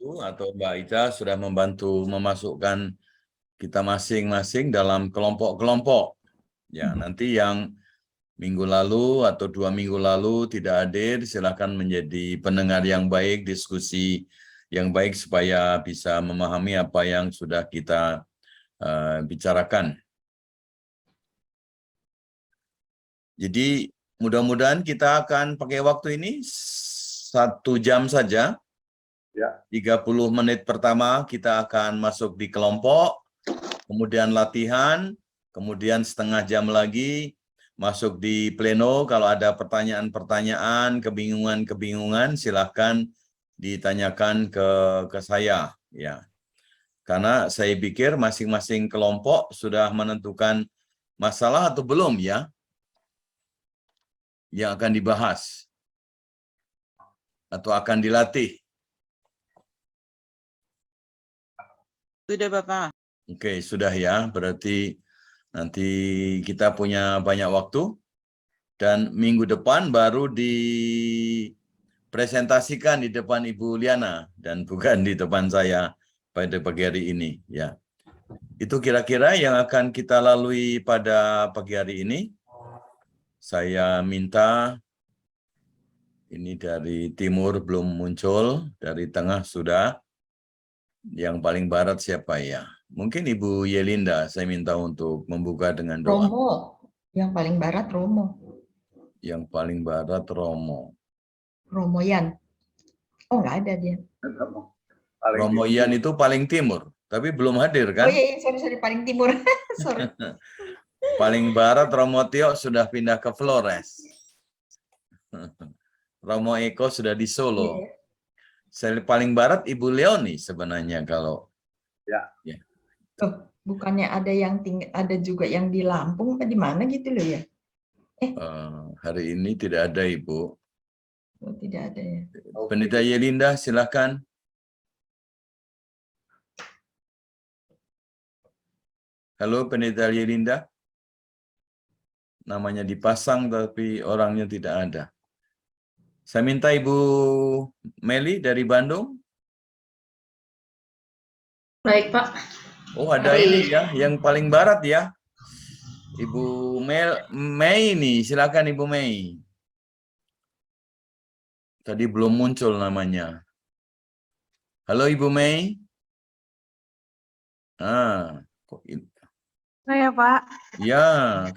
atau Mbak Ita sudah membantu memasukkan kita masing-masing dalam kelompok-kelompok. Ya, nanti yang minggu lalu atau 2 minggu lalu tidak hadir, silakan menjadi pendengar yang baik, diskusi yang baik supaya bisa memahami apa yang sudah kita bicarakan. Jadi mudah-mudahan kita akan pakai waktu ini 1 jam saja. Ya. 30 menit pertama kita akan masuk di kelompok, kemudian latihan, kemudian setengah jam lagi masuk di pleno. Kalau ada pertanyaan-pertanyaan, kebingungan-kebingungan, silahkan ditanyakan ke saya. Ya, karena saya pikir masing-masing kelompok sudah menentukan masalah atau belum ya, yang akan dibahas atau akan dilatih. Sudah, Bapak. Oke, sudah ya. Berarti nanti kita punya banyak waktu. Dan minggu depan baru dipresentasikan di depan Ibu Liana. Dan bukan di depan saya pada pagi hari ini. Ya, itu kira-kira yang akan kita lalui pada pagi hari ini. Saya minta, ini dari timur belum muncul, dari tengah sudah. Yang paling barat siapa ya? Mungkin Ibu Yelinda, saya minta untuk membuka dengan doa. Romo, yang paling barat Romo. Yang paling barat Romo. Romoyan. Oh, nggak ada dia. Romo Ian itu paling timur, tapi belum hadir kan? Oh iya, sorry, paling timur. Sorry. Paling barat Romo Tio sudah pindah ke Flores. Romo Eko sudah di Solo. Paling barat Ibu Leoni sebenarnya kalau. Ya. Oh, bukannya ada yang ada juga yang di Lampung apa di mana gitu loh ya? Hari ini tidak ada Ibu. Oh, tidak ada ya. Pendeta Yelinda, silakan. Halo Pendeta Yelinda. Namanya dipasang tapi orangnya tidak ada. Saya minta Ibu Meli dari Bandung. Baik, Pak. Oh, ada ini ya, yang paling barat ya. Ibu Mei nih, silakan Ibu Mei. Tadi belum muncul namanya. Halo Ibu Mei. Kok ini? Saya, Pak. Ya,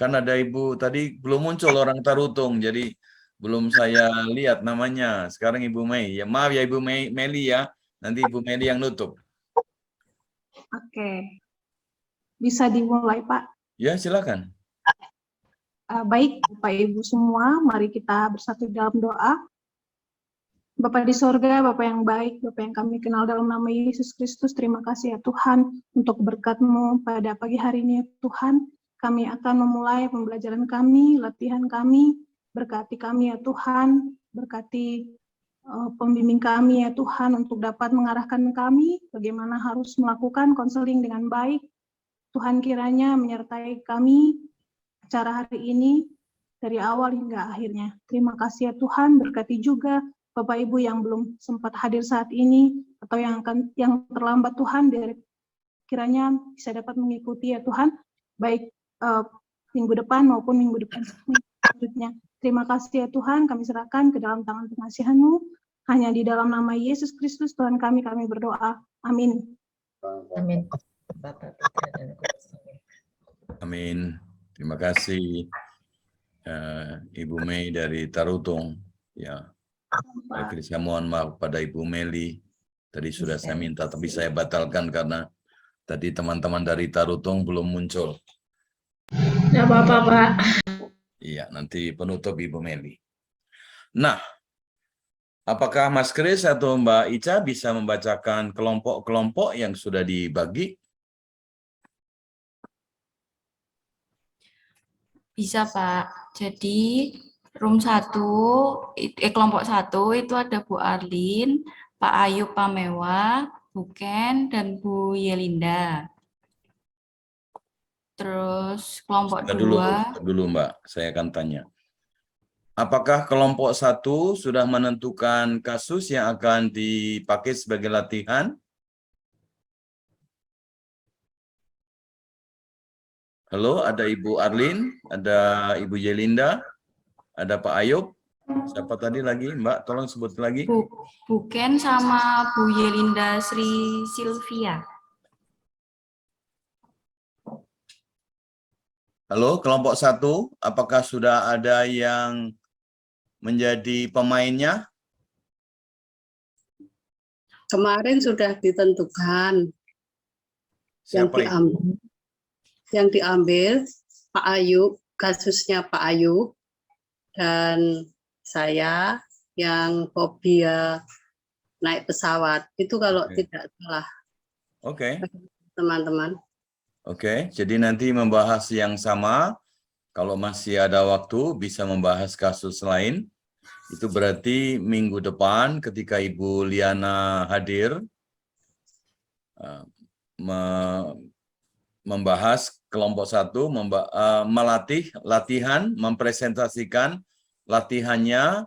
kan ada Ibu tadi belum muncul orang Tarutung, jadi belum saya lihat namanya. Sekarang Ibu Mei. Ya, maaf ya Ibu Meli ya. Nanti Ibu Meli yang nutup. Oke. Bisa dimulai, Pak. Ya, silakan. Baik, Bapak Ibu semua, mari kita bersatu dalam doa. Bapak di sorga, Bapak yang baik, Bapak yang kami kenal dalam nama Yesus Kristus, terima kasih ya Tuhan untuk berkat-Mu pada pagi hari ini ya Tuhan. Kami akan memulai pembelajaran kami, latihan kami, berkati kami ya Tuhan, berkati pembimbing kami ya Tuhan untuk dapat mengarahkan kami bagaimana harus melakukan konseling dengan baik. Tuhan kiranya menyertai kami acara hari ini dari awal hingga akhirnya. Terima kasih ya Tuhan, berkati juga Bapak Ibu yang belum sempat hadir saat ini atau yang terlambat Tuhan, kiranya bisa dapat mengikuti ya Tuhan, baik minggu depan maupun minggu depan selanjutnya. Terima kasih ya Tuhan, kami serahkan ke dalam tangan pengasihan-Mu, hanya di dalam nama Yesus Kristus Tuhan kami berdoa. Amin. Amin. Amin. Terima kasih Ibu Mei dari Tarutung. Ya, saya mohon maaf pada Ibu Meli. Tadi sudah saya minta, tapi saya batalkan karena tadi teman-teman dari Tarutung belum muncul. Tidak apa-apa, Pak. Iya, nanti penutup Ibu Meli. Nah, apakah Mas Kris atau Mbak Ica bisa membacakan kelompok-kelompok yang sudah dibagi? Bisa, Pak. Jadi kelompok 1 itu ada Bu Arlin, Pak Ayub Pamewa, Bu Ken, dan Bu Yelinda. Terus kelompok 2. Dulu Mbak, saya akan tanya. Apakah kelompok 1 sudah menentukan kasus yang akan dipakai sebagai latihan? Halo, ada Ibu Arlin, ada Ibu Yelinda, ada Pak Ayub. Siapa tadi lagi, Mbak? Tolong sebut lagi. Buken sama Bu Yelinda Sri Silvia. Halo, kelompok 1, apakah sudah ada yang menjadi pemainnya? Kemarin sudah ditentukan Siapa itu? yang diambil Pak Ayub, kasusnya Pak Ayub, dan saya yang fobia naik pesawat. Itu kalau Oke. tidak salah, Oke. teman-teman. Oke, jadi nanti membahas yang sama. Kalau masih ada waktu, bisa membahas kasus lain. Itu berarti minggu depan ketika Ibu Liana hadir, membahas kelompok 1, melatih, latihan, mempresentasikan latihannya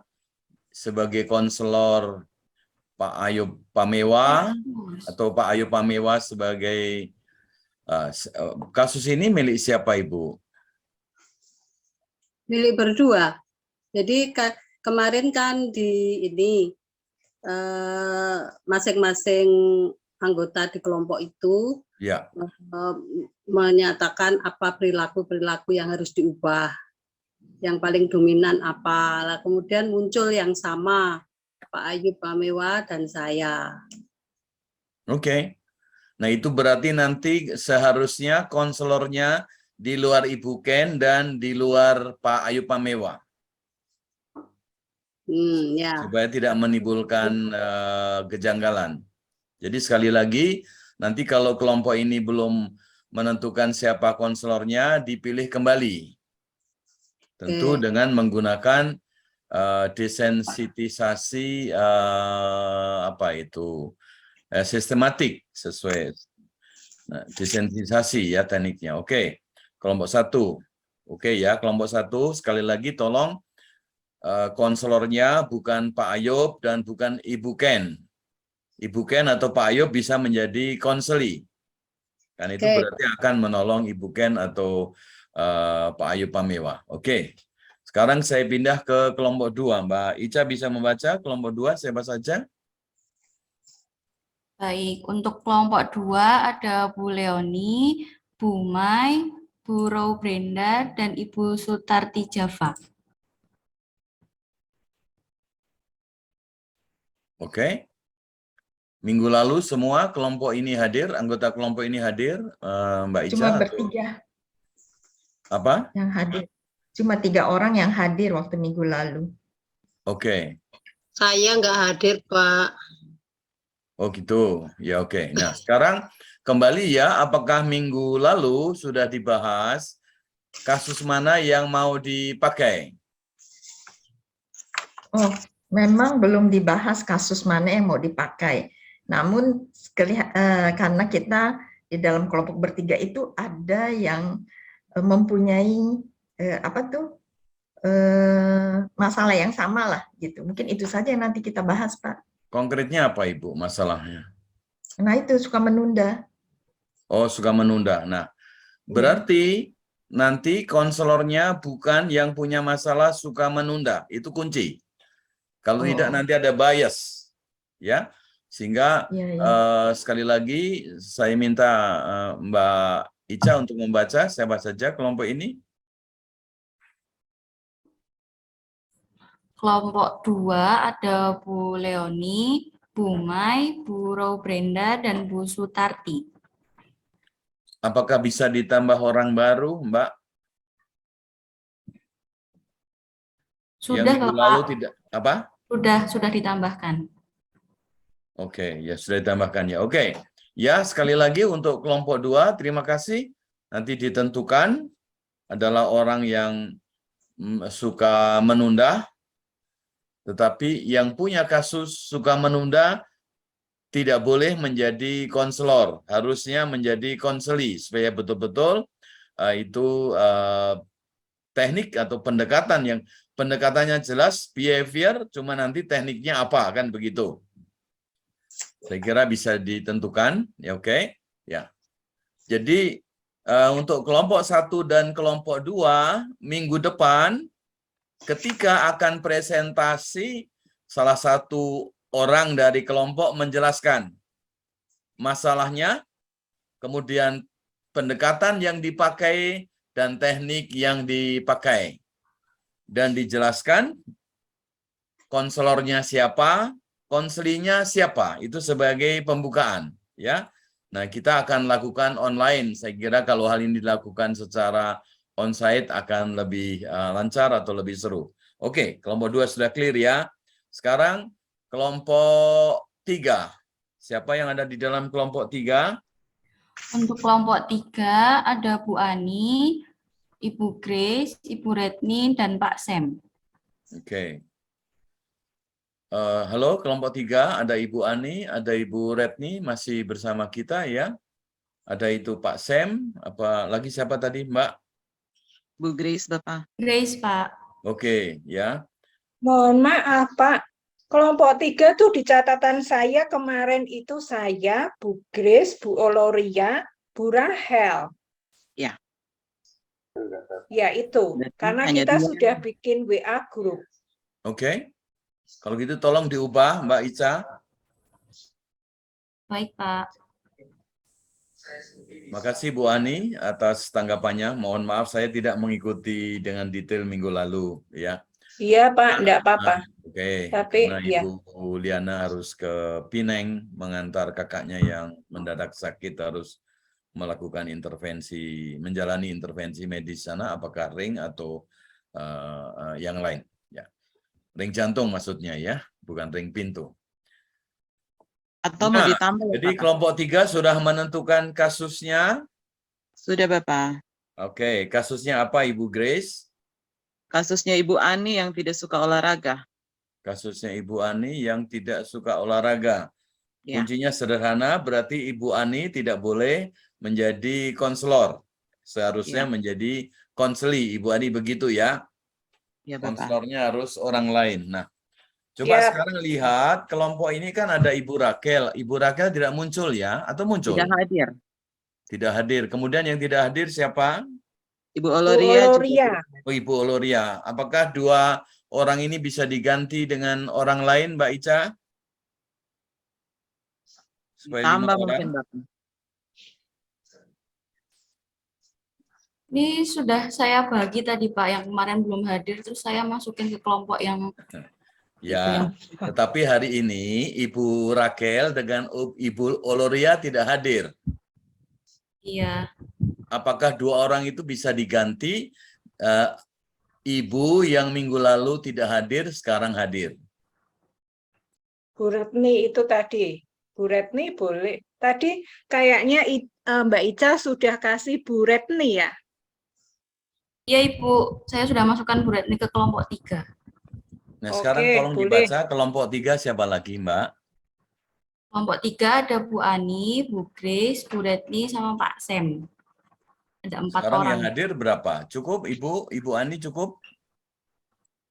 sebagai konselor Pak Ayub Pamewa, atau Pak Ayub Pamewa sebagai kasus ini milik siapa, Ibu? Milik berdua. Jadi kemarin kan di ini masing-masing anggota di kelompok itu Ya. menyatakan apa perilaku-perilaku yang harus diubah. Yang paling dominan apa. Lah, kemudian muncul yang sama, Pak Ayub Pamewa dan saya. Oke. Nah, itu berarti nanti seharusnya konselornya di luar Ibu Ken dan di luar Pak Ayub Pamewa. Ya. Supaya tidak menimbulkan kejanggalan. Jadi sekali lagi, nanti kalau kelompok ini belum menentukan siapa konselornya, dipilih kembali. Tentu dengan menggunakan desensitisasi sistematik sesuai desensitisasi ya tekniknya. Oke, kelompok 1. Oke ya, kelompok 1 sekali lagi tolong konselornya bukan Pak Ayub dan bukan Ibu Ken. Ibu Ken atau Pak Ayub bisa menjadi konseli. Kan itu berarti akan menolong Ibu Ken atau Pak Ayub Pamewa. Oke. Sekarang saya pindah ke kelompok 2. Mbak Ica bisa membaca kelompok 2 siapa saja? Baik, untuk kelompok 2 ada Bu Leoni, Bu Mai, Bu Rau Brenda, dan Ibu Sutarti Java. Oke. Minggu lalu semua kelompok ini hadir, anggota kelompok ini hadir, Mbak Ica? Cuma bertiga. Apa? Yang hadir. Cuma 3 orang yang hadir waktu minggu lalu. Oke. Saya nggak hadir, Pak. Oh gitu, ya oke. Nah sekarang kembali ya, apakah minggu lalu sudah dibahas kasus mana yang mau dipakai? Oh, memang belum dibahas kasus mana yang mau dipakai. Namun karena kita di dalam kelompok bertiga itu ada yang mempunyai masalah yang sama lah gitu. Mungkin itu saja yang nanti kita bahas, Pak. Konkretnya apa, Ibu, masalahnya? Nah, itu suka menunda. Oh, suka menunda. Nah, berarti nanti konselornya bukan yang punya masalah suka menunda. Itu kunci. Kalau tidak nanti ada bias. Ya. Sehingga sekali lagi saya minta Mbak Ica untuk membaca siapa saja kelompok ini. Kelompok 2 ada Bu Leoni, Bu Mai, Bu Rau Brenda, dan Bu Sutarti. Apakah bisa ditambah orang baru, Mbak? Sudah, yang minggu Bapak. lalu tidak apa? Sudah ditambahkan. Oke, ya sudah ditambahkan ya. Oke. Ya, sekali lagi untuk kelompok 2, terima kasih. Nanti ditentukan adalah orang yang suka menunda. Tetapi yang punya kasus suka menunda tidak boleh menjadi konselor, harusnya menjadi konseli supaya betul-betul itu teknik atau pendekatan yang pendekatannya jelas, behavior, cuma nanti tekniknya apa, kan begitu. Saya kira bisa ditentukan, ya oke. Ya. Jadi untuk kelompok 1 dan kelompok 2 minggu depan ketika akan presentasi, salah satu orang dari kelompok menjelaskan masalahnya, kemudian pendekatan yang dipakai dan teknik yang dipakai, dan dijelaskan konselornya siapa, konselinya siapa, itu sebagai pembukaan, ya. Nah, kita akan lakukan online. Saya kira kalau hal ini dilakukan secara onsite akan lebih lancar atau lebih seru. Oke, kelompok 2 sudah clear ya. Sekarang kelompok 3. Siapa yang ada di dalam kelompok 3? Untuk kelompok 3 ada Bu Ani, Ibu Grace, Ibu Retni, dan Pak Sam. Oke. Halo, kelompok 3, ada Ibu Ani, ada Ibu Retni masih bersama kita ya. Ada itu Pak Sam, apa lagi siapa tadi, Mbak? Bu Grace, Bapak. Grace, Pak. Oke, ya. Mohon maaf, Pak. Kelompok 3 tuh di catatan saya kemarin itu saya, Bu Grace, Bu Oloria, Bu Rahel. Ya. Ya itu, Berarti karena hanya kita 2. sudah bikin WA group. Oke. Kalau gitu tolong diubah, Mbak Ica. Baik, Pak. Makasih Bu Ani atas tanggapannya. Mohon maaf saya tidak mengikuti dengan detail minggu lalu ya. Iya, Pak, enggak apa-apa. Oke, Tapi, karena ya. Ibu Liana harus ke Pineng mengantar kakaknya yang mendadak sakit, harus melakukan intervensi, menjalani intervensi medis sana, apakah ring atau yang lain. Ya. Ring jantung maksudnya ya, bukan ring pintu. Atau mau Nah, ditambah ya, jadi Bapak? kelompok 3 sudah menentukan kasusnya. Sudah, Bapak. Oke, kasusnya apa Ibu Grace? Kasusnya Ibu Ani yang tidak suka olahraga. Kasusnya Ibu Ani yang tidak suka olahraga. Ya. Kuncinya sederhana, berarti Ibu Ani tidak boleh menjadi konselor. Seharusnya Ya. menjadi konseli. Ibu Ani begitu ya. Ya, Bapak. Konselornya harus orang lain. Nah, coba Ya. sekarang lihat kelompok ini kan ada Ibu Rakel. Ibu Rakel tidak muncul ya, atau muncul? Tidak hadir. Tidak hadir. Kemudian yang tidak hadir siapa? Ibu Bu Oloria juga Oloria. Oh, Ibu Oloria. Apakah dua orang ini bisa diganti dengan orang lain, Mbak Ica? Supaya 5 tambah orang. mungkin, Bapak. Ini sudah saya bagi tadi, Pak, yang kemarin belum hadir, terus saya masukin ke kelompok yang Ya, tetapi hari ini Ibu Rakel dengan Ibu Oloria tidak hadir. iya. Apakah dua orang itu bisa diganti? Ibu yang minggu lalu tidak hadir, sekarang hadir. Bu Retni itu tadi. Bu Retni boleh. Tadi kayaknya Mbak Ica sudah kasih Bu Retni ya? Iya, Ibu. Saya sudah masukkan Bu Retni ke kelompok 3. Nah, Oke, sekarang tolong boleh. dibaca kelompok 3 siapa lagi, Mbak? Kelompok 3 ada Bu Ani, Bu Grace, Bu Retni, sama Pak Sam. Ada 4 Sekarang orang. yang hadir berapa? Cukup, Ibu Ani cukup?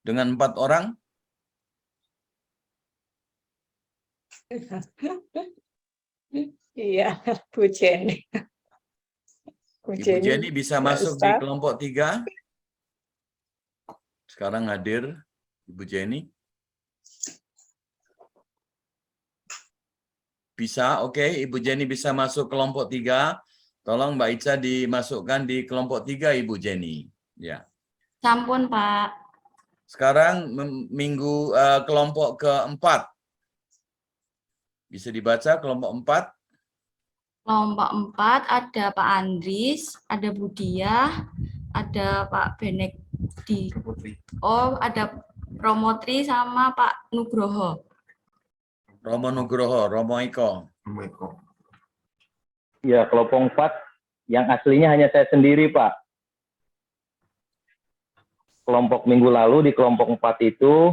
Dengan 4 orang? Iya, Bu Jenny. Bu Ibu Jenny bisa Mbak masuk di Ustaz. kelompok 3? Sekarang hadir Ibu Jenny. Bisa, oke. Ibu Jenny bisa masuk kelompok 3. Tolong Mbak Ica dimasukkan di kelompok 3, Ibu Jenny. Ya. Sampun, Pak. Sekarang kelompok keempat. Bisa dibaca kelompok 4. Kelompok 4 ada Pak Andris, ada Bu Diah, ada Pak Benekdi. Oh, ada Romotri sama Pak Nugroho. Romo Nugroho, Romo Iko. Ya, kelompok 4 yang aslinya hanya saya sendiri, Pak. Kelompok minggu lalu di kelompok 4 itu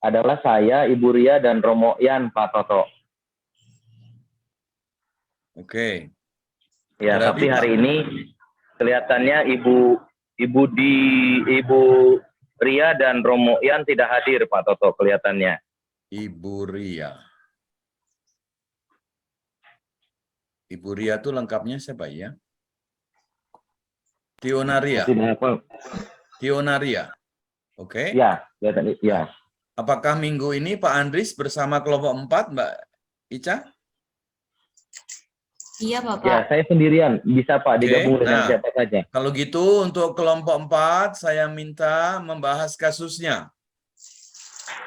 adalah saya, Ibu Ria, dan Romo Yan, Pak Toto. Oke. Ya, Berarti tapi hari ini kelihatannya Ibu Ria dan Romo Yan tidak hadir, Pak Toto, kelihatannya. Ibu Ria. Ibu Ria itu lengkapnya siapa ya? Tionaria. Tidak apa. Tionaria. Oke. Ya, ya. Apakah minggu ini Pak Andris bersama kelompok 4, Mbak Ica? Iya, Bapak. Ya, saya sendirian. Bisa Pak digabung dengan nah, siapa saja. Kalau gitu untuk kelompok 4 saya minta membahas kasusnya.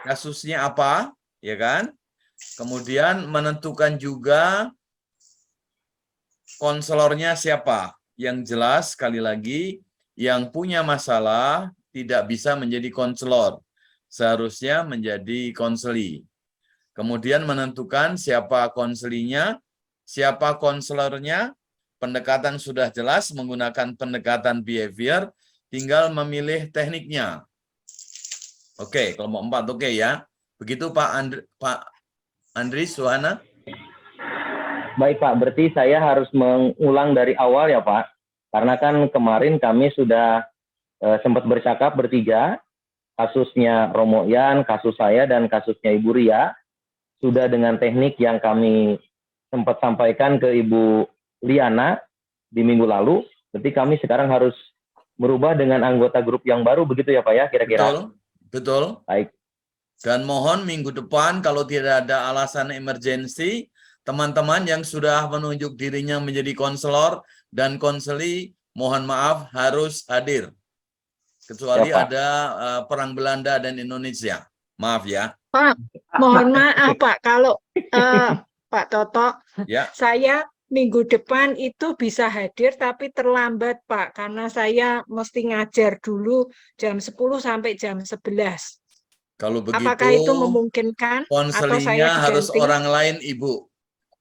Kasusnya apa, ya kan? Kemudian menentukan juga konselornya siapa. Yang jelas sekali lagi yang punya masalah tidak bisa menjadi konselor. Seharusnya menjadi konseli. Kemudian menentukan siapa konselinya, siapa konselornya. Pendekatan sudah jelas menggunakan pendekatan behavior, tinggal memilih tekniknya. Oke, kelompok 4 oke ya. Begitu Pak Andris Suhana. Baik Pak, berarti saya harus mengulang dari awal ya Pak. Karena kan kemarin kami sudah sempat bercakap bertiga, kasusnya Romo Yan, kasus saya, dan kasusnya Ibu Ria, sudah dengan teknik yang kami sempat sampaikan ke Ibu Liana di minggu lalu. Berarti kami sekarang harus merubah dengan anggota grup yang baru, begitu ya Pak ya, kira-kira? Betul. Baik. Dan mohon minggu depan kalau tidak ada alasan emergensi, teman-teman yang sudah menunjuk dirinya menjadi konselor dan konseli, mohon maaf harus hadir. Kecuali Ya, Pak. ada perang Belanda dan Indonesia. Maaf ya. Pak, mohon maaf Pak, kalau Pak Toto, Ya. saya minggu depan itu bisa hadir tapi terlambat Pak, karena saya mesti ngajar dulu jam 10 sampai jam 11. Kalau begitu, Apakah itu memungkinkan atau saya konselinya harus diganti? orang lain, Ibu.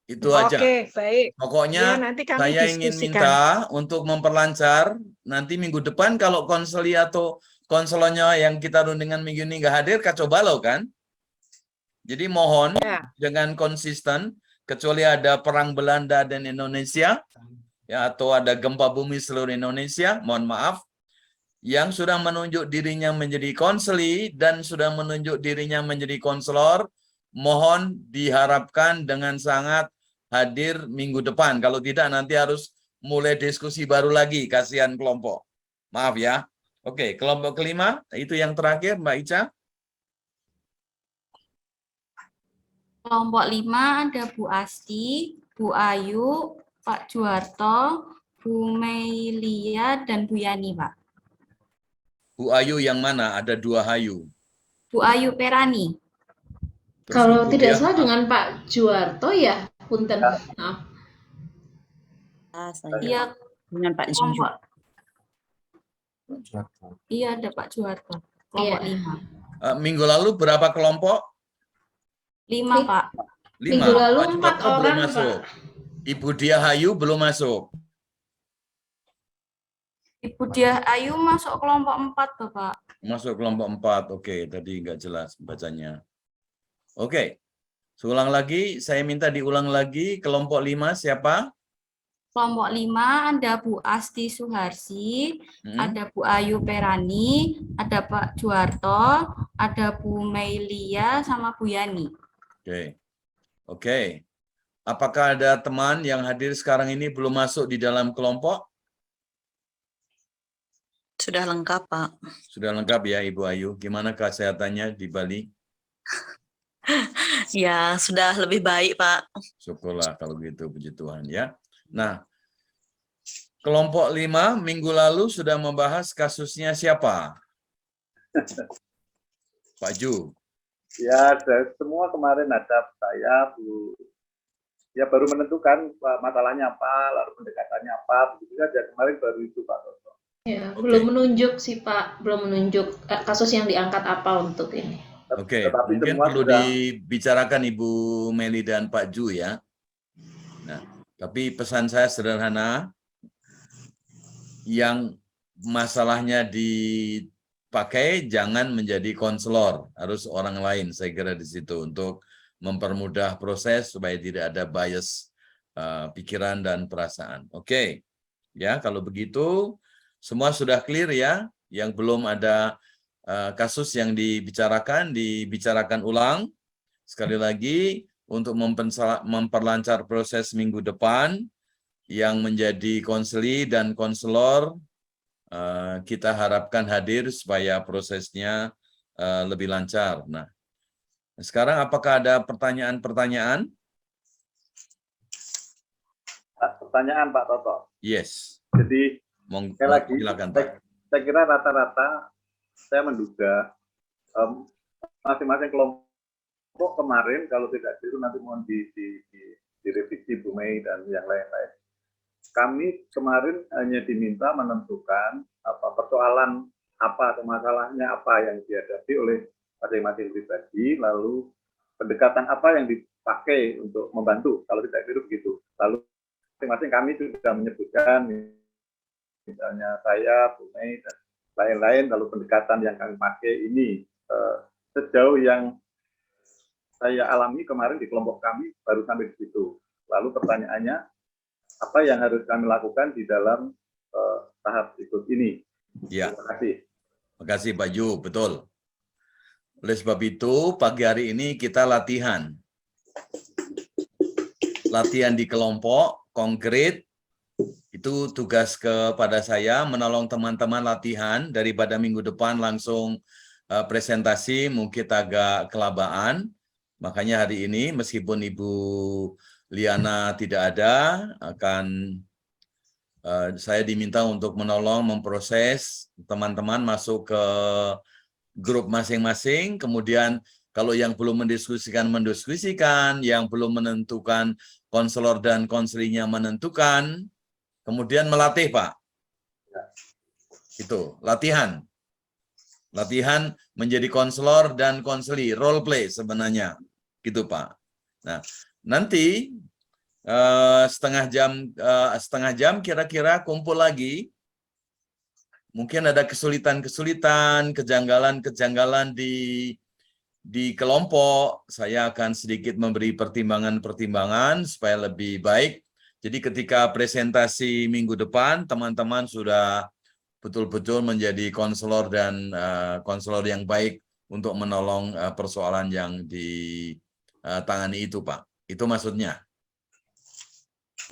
Itu aja. Oke, baik. Pokoknya Ya, nanti kami saya ingin diskusikan. minta untuk memperlancar, nanti minggu depan kalau konseli atau konselornya yang kita rundingan minggu ini nggak hadir, kacau balau kan? Jadi mohon dengan konsisten, kecuali ada perang Belanda dan Indonesia, ya, atau ada gempa bumi seluruh Indonesia, mohon maaf, yang sudah menunjuk dirinya menjadi konseli dan sudah menunjuk dirinya menjadi konselor, mohon diharapkan dengan sangat hadir minggu depan. Kalau tidak nanti harus mulai diskusi baru lagi, kasihan kelompok. Maaf ya. Oke, kelompok kelima, itu yang terakhir Mbak Ica. Kelompok 5 ada Bu Asti, Bu Ayu, Pak Juwarto, Bu Meilia, dan Bu Yani, Pak. Bu Ayu yang mana? Ada 2 Ayu. Bu Ayu Perani. Terus Kalau Ibu tidak dia- salah dengan Pak Juwarto ya, punten. Maaf. Iya, Dengan Pak Juju. kelompok. Iya, ada Pak Juwarto. Kelompok Iya. 5. Minggu lalu berapa kelompok? 5, Pak. 5. Minggu lalu Pak 4 Juwarto belum orang, masuk. Pak. Ibu dia Hayu belum masuk. Ibu Diah Ayu masuk kelompok 4, Bapak. Masuk kelompok 4. Oke, tadi nggak jelas bacanya. Oke. Seulang lagi, saya minta diulang lagi kelompok 5 siapa? Kelompok 5 ada Bu Asti Suharsi, Hmm. ada Bu Ayu Perani, ada Pak Juwarto, ada Bu Meilia, sama Bu Yani. Oke. Oke. Apakah ada teman yang hadir sekarang ini belum masuk di dalam kelompok? Sudah lengkap, Pak. Sudah lengkap ya Ibu Ayu. Gimana kesehatannya di Bali? Ya, sudah lebih baik, Pak. Syukurlah kalau gitu, puji Tuhan ya. Nah, kelompok 5 minggu lalu sudah membahas kasusnya siapa? Pak Ju. Ya, semua kemarin ada saya, Bu. Ya, baru menentukan masalahnya apa, lalu pendekatannya apa, begitu saja. Kemarin baru itu, Pak Toto. Ya, Oke. belum menunjuk sih Pak, belum menunjuk kasus yang diangkat apa untuk ini. Oke, Tetapi mungkin semua perlu sudah- dibicarakan Ibu Meli dan Pak Ju ya. Nah, tapi pesan saya sederhana, yang masalahnya dipakai jangan menjadi konselor, harus orang lain saya kira di situ untuk mempermudah proses supaya tidak ada bias pikiran dan perasaan. Oke, ya kalau begitu semua sudah clear ya, yang belum ada kasus yang dibicarakan ulang. Sekali lagi, untuk memperlancar proses minggu depan, yang menjadi konseli dan konselor, kita harapkan hadir supaya prosesnya lebih lancar. Nah, sekarang apakah ada pertanyaan-pertanyaan? Pertanyaan Pak Toto. Yes. Jadi sekali lagi, silakan Pak. saya kira rata-rata saya menduga masing-masing kelompok kemarin, kalau tidak keliru nanti mohon direvisi Bu Mei dan yang lain-lain. Kami kemarin hanya diminta menentukan persoalan apa atau masalahnya apa yang dihadapi oleh masing-masing pribadi, lalu pendekatan apa yang dipakai untuk membantu, kalau tidak keliru begitu. Lalu masing-masing kami sudah menyebutkan, misalnya saya, Bu Mei, dan lain-lain, lalu pendekatan yang kami pakai ini sejauh yang saya alami kemarin di kelompok kami baru sampai di situ. Lalu pertanyaannya, apa yang harus kami lakukan di dalam tahap berikut ini? Ya. Terima kasih. Terima kasih Pak Ju, betul. Oleh sebab itu, pagi hari ini kita latihan. Latihan di kelompok, konkret. Itu tugas kepada saya, menolong teman-teman latihan, daripada minggu depan langsung presentasi, mungkin agak kelabaan. Makanya hari ini, meskipun Ibu Liana tidak ada, saya diminta untuk menolong memproses teman-teman masuk ke grup masing-masing, kemudian kalau yang belum mendiskusikan, yang belum menentukan konselor dan konselinya menentukan, kemudian melatih Pak. Itu, latihan. Latihan menjadi konselor dan konseli, role play sebenarnya. Gitu Pak. Nah, nanti setengah jam kira-kira kumpul lagi. Mungkin ada kesulitan-kesulitan, kejanggalan-kejanggalan di kelompok. Saya akan sedikit memberi pertimbangan-pertimbangan supaya lebih baik. Jadi ketika presentasi minggu depan, teman-teman sudah betul-betul menjadi konselor dan konselor yang baik untuk menolong persoalan yang ditangani itu, Pak. Itu maksudnya.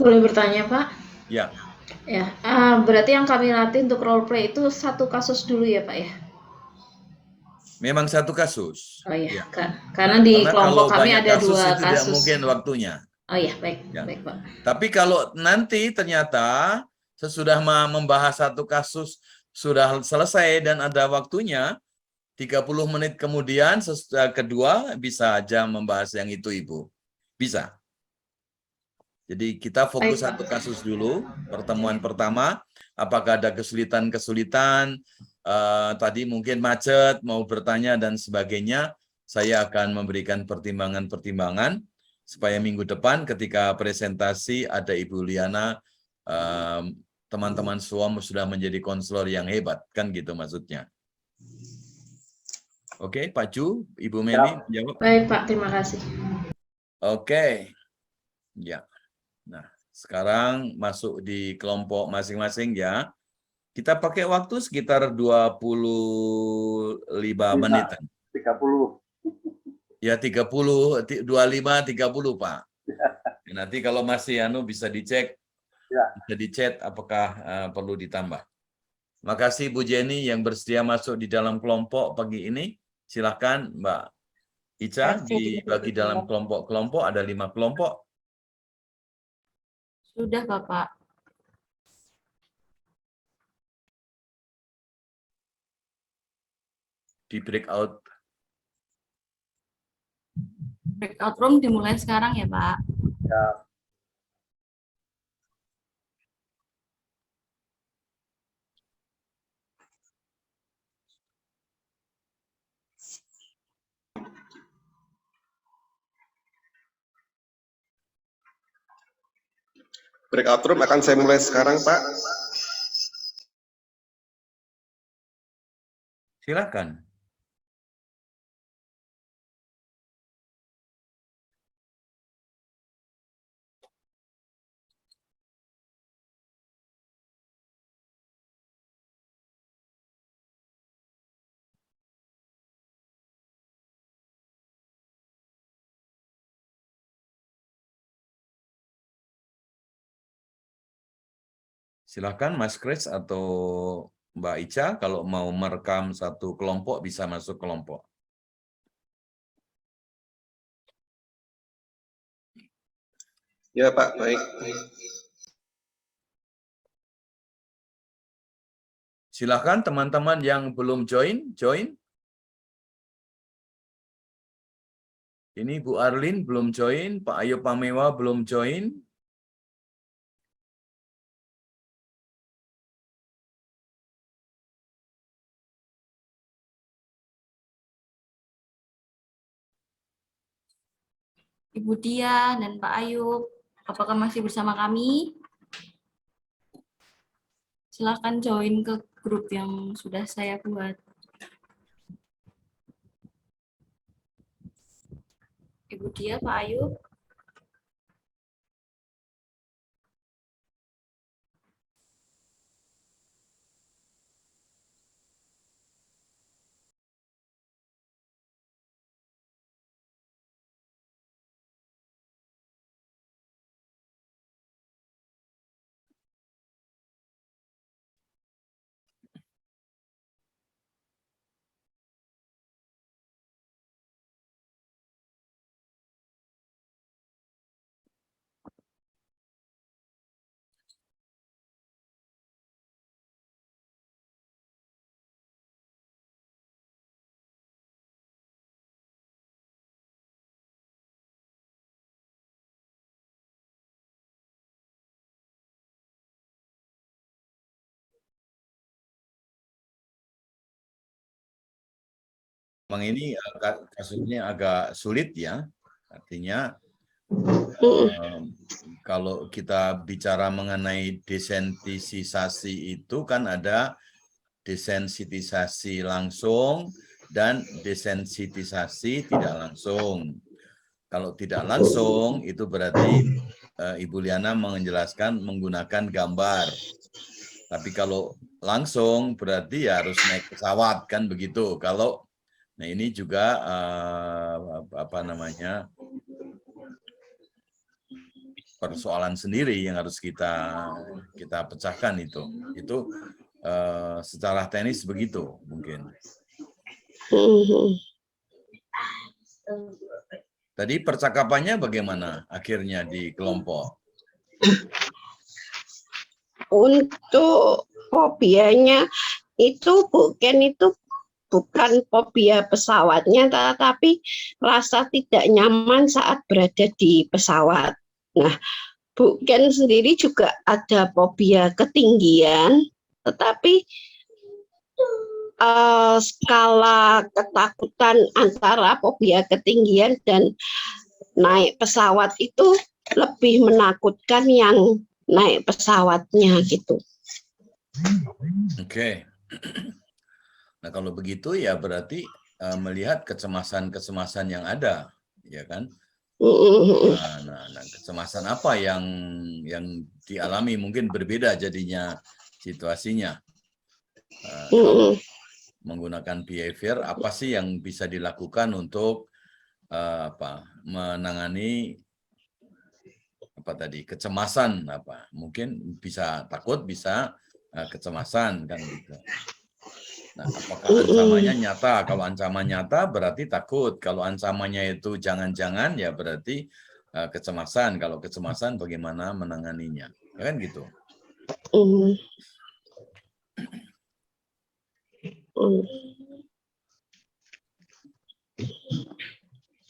Boleh bertanya, Pak? Ya. Ya, berarti yang kami latih untuk role play itu satu kasus dulu ya, Pak ya? Memang satu kasus. Oh iya, Ya. Karena di Karena kelompok kalau kami banyak ada kasus 2 itu tidak kasus. mungkin waktunya. Oh iya, baik, Ya. baik Pak. Tapi kalau nanti ternyata sesudah membahas satu kasus sudah selesai dan ada waktunya, 30 menit kemudian kedua bisa aja membahas yang itu Ibu. Bisa. Jadi kita fokus satu kasus dulu, pertemuan pertama, apakah ada kesulitan-kesulitan, tadi mungkin macet, mau bertanya dan sebagainya, saya akan memberikan pertimbangan-pertimbangan, supaya minggu depan ketika presentasi ada Ibu Liana, teman-teman semua sudah menjadi konselor yang hebat, kan gitu maksudnya. Oke, Pak Ju, Ibu Meni, jawab. Baik Pak, terima kasih. Oke, ya. Nah, sekarang masuk di kelompok masing-masing ya. Kita pakai waktu sekitar 25 menitan. 30. Ya 30, 25, 30 Pak. Nanti kalau masih bisa dicek, bisa dicet apakah perlu ditambah. Makasih Bu Jenny yang bersedia masuk di dalam kelompok pagi ini. Silakan Mbak Ica, dibagi dalam kelompok-kelompok, ada 5 kelompok. Sudah, Bapak. Di breakout room dimulai sekarang ya, Pak. Ya. Breakout room akan saya mulai sekarang, Pak. Silakan. Silakan Mas Kris atau Mbak Ica, kalau mau merekam satu kelompok bisa masuk kelompok. Ya Pak, baik. Silakan teman-teman yang belum join. Ini Bu Arlin belum join, Pak Ayo Pamewa belum join. Ibu Dia dan Pak Ayub, apakah masih bersama kami? Silakan join ke grup yang sudah saya buat. Ibu Dia, Pak Ayub. Memang ini kasusnya agak sulit ya, artinya kalau kita bicara mengenai desensitisasi itu kan ada desensitisasi langsung dan desensitisasi tidak langsung. Kalau tidak langsung itu berarti Ibu Liana menjelaskan menggunakan gambar. Tapi kalau langsung berarti ya harus naik pesawat kan begitu. Kalau nah ini juga apa namanya persoalan sendiri yang harus kita pecahkan itu. Itu secara teknis begitu mungkin. Tadi percakapannya bagaimana akhirnya di kelompok? Untuk fobianya itu bukan fobia pesawatnya, tetapi rasa tidak nyaman saat berada di pesawat. Nah, Bu Ken sendiri juga ada fobia ketinggian, tetapi skala ketakutan antara fobia ketinggian dan naik pesawat itu lebih menakutkan yang naik pesawatnya gitu. Oke. Nah, kalau begitu ya berarti melihat kecemasan yang ada, ya kan? Nah, kecemasan apa yang dialami mungkin berbeda jadinya situasinya. Kalau menggunakan behavior, apa sih yang bisa dilakukan untuk menangani kecemasan mungkin bisa takut, bisa kecemasan kan gitu. Nah, apakah ancamannya nyata? Kalau ancaman nyata berarti takut. Kalau ancamannya itu jangan-jangan ya berarti kecemasan. Kalau kecemasan bagaimana menanganinya? Ya kan gitu.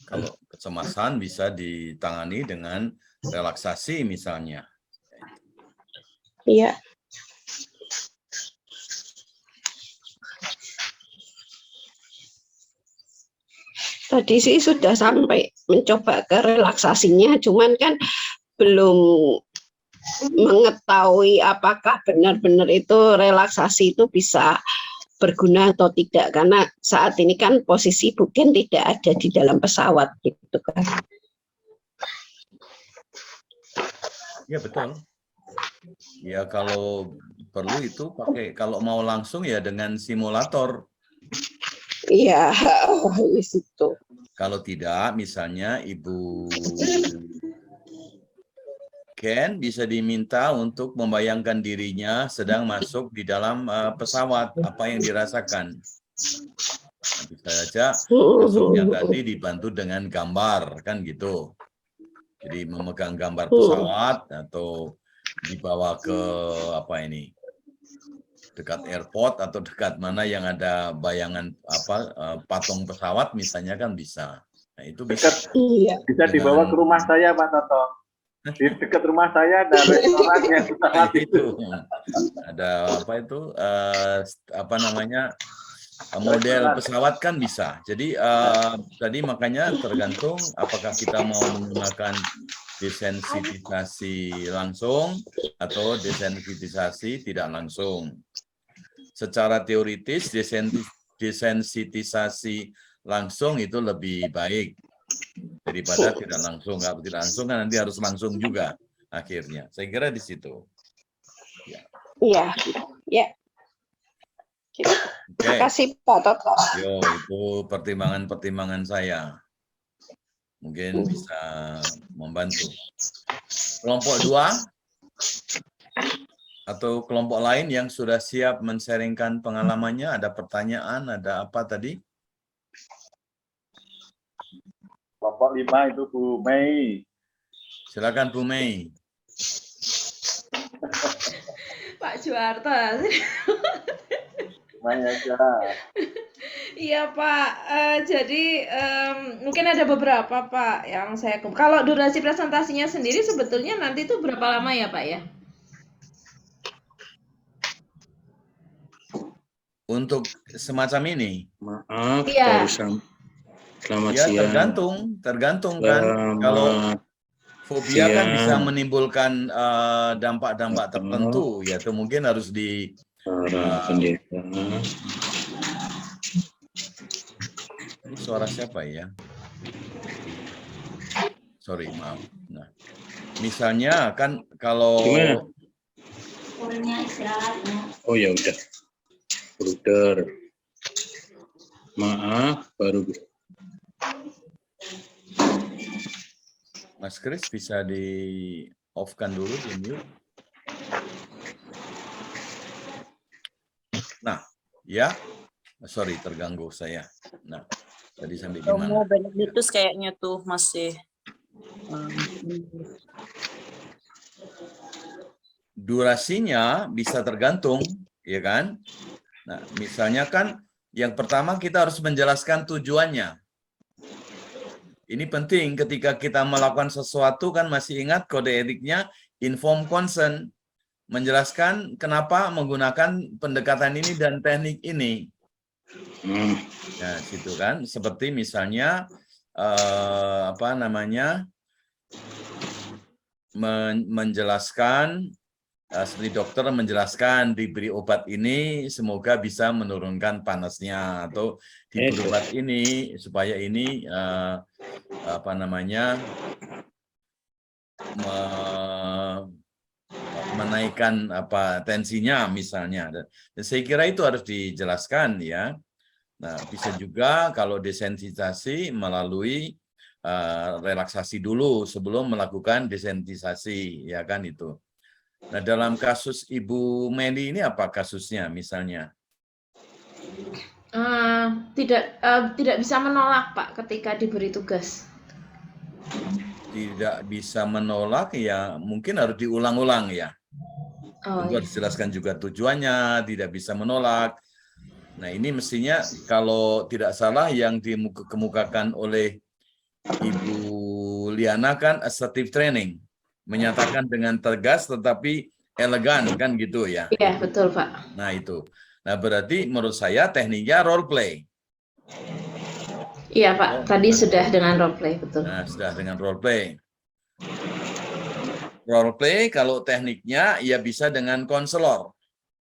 Kalau kecemasan bisa ditangani dengan relaksasi misalnya. Iya. Tadi sih sudah sampai mencoba ke relaksasinya, cuman kan belum mengetahui apakah benar-benar itu relaksasi itu bisa berguna atau tidak, karena saat ini kan posisi Bu Ken tidak ada di dalam pesawat gitu kan. Ya betul. Ya kalau perlu itu pakai, kalau mau langsung ya dengan simulator. Iya, di situ. Kalau tidak, misalnya Ibu Ken bisa diminta untuk membayangkan dirinya sedang masuk di dalam pesawat, apa yang dirasakan. Bisa saja masuknya tadi dibantu dengan gambar, kan gitu. Jadi memegang gambar pesawat atau dibawa ke apa ini, dekat airport atau dekat mana yang ada bayangan patung pesawat misalnya, kan bisa. Nah, itu bisa. Bisa dibawa ke rumah saya, Pak Toto. Di dekat rumah saya ada restoran yang pesawat itu. Ada apa itu apa namanya, model pesawat kan bisa. Jadi tadi makanya tergantung apakah kita mau menggunakan desensitisasi langsung atau desensitisasi tidak langsung. Secara teoritis desensitisasi langsung itu lebih baik daripada tidak langsung. Kalau tidak langsung kan nanti harus langsung juga akhirnya. Saya kira di situ. Iya, ya. Terima kasih Pak Toto. Yo, itu pertimbangan-pertimbangan saya. Mungkin bisa membantu. Kelompok 2 atau kelompok lain yang sudah siap men-sharingkan pengalamannya, ada pertanyaan, ada apa tadi? Kelompok 5 itu Bu Mei. Silakan Bu Mei. Pak Juwarto. Iya Pak, jadi mungkin ada beberapa Pak yang saya, kalau durasi presentasinya sendiri sebetulnya nanti itu berapa lama ya Pak ya? Untuk semacam ini? Maaf, Iya. barusan. Selamat Ya, siang. tergantung kan. Kalau fobia kan bisa menimbulkan dampak-dampak tertentu, yaitu mungkin harus di Ini suara siapa ya? Sorry, maaf. Nah, misalnya kan kalau Oh ya udah. Bruder. Maaf, baru Mas Kris bisa di off-kan dulu, di mute. Nah, ya, sorry terganggu saya. Nah, tadi sampai di mana? Romo Benedictus kayaknya tuh masih. Durasinya bisa tergantung, ya kan? Nah, misalnya kan yang pertama kita harus menjelaskan tujuannya. Ini penting ketika kita melakukan sesuatu kan, masih ingat kode etiknya inform consent. Menjelaskan kenapa menggunakan pendekatan ini dan teknik ini. Nah, situ kan seperti misalnya apa namanya, menjelaskan seperti dokter menjelaskan diberi obat ini semoga bisa menurunkan panasnya, atau diberi obat ini supaya ini apa namanya, menaikkan apa tensinya misalnya. Dan saya kira itu harus dijelaskan ya. Nah, bisa juga kalau desensitisasi melalui relaksasi dulu sebelum melakukan desensitisasi, ya kan itu. Nah, dalam kasus Ibu Meli ini apa kasusnya misalnya? Tidak bisa menolak Pak ketika diberi tugas. Tidak bisa menolak ya, mungkin harus diulang-ulang ya. Tentu harus dijelaskan juga tujuannya, tidak bisa menolak. Nah, ini mestinya kalau tidak salah yang dikemukakan oleh Ibu Liana kan assertive training. Menyatakan dengan tegas tetapi elegan kan gitu ya. Iya, betul Pak. Nah, itu. Nah, berarti menurut saya tekniknya role play. Iya Pak, tadi sudah dengan role play, betul. Nah, sudah dengan role play. Role play kalau tekniknya ya bisa dengan konselor.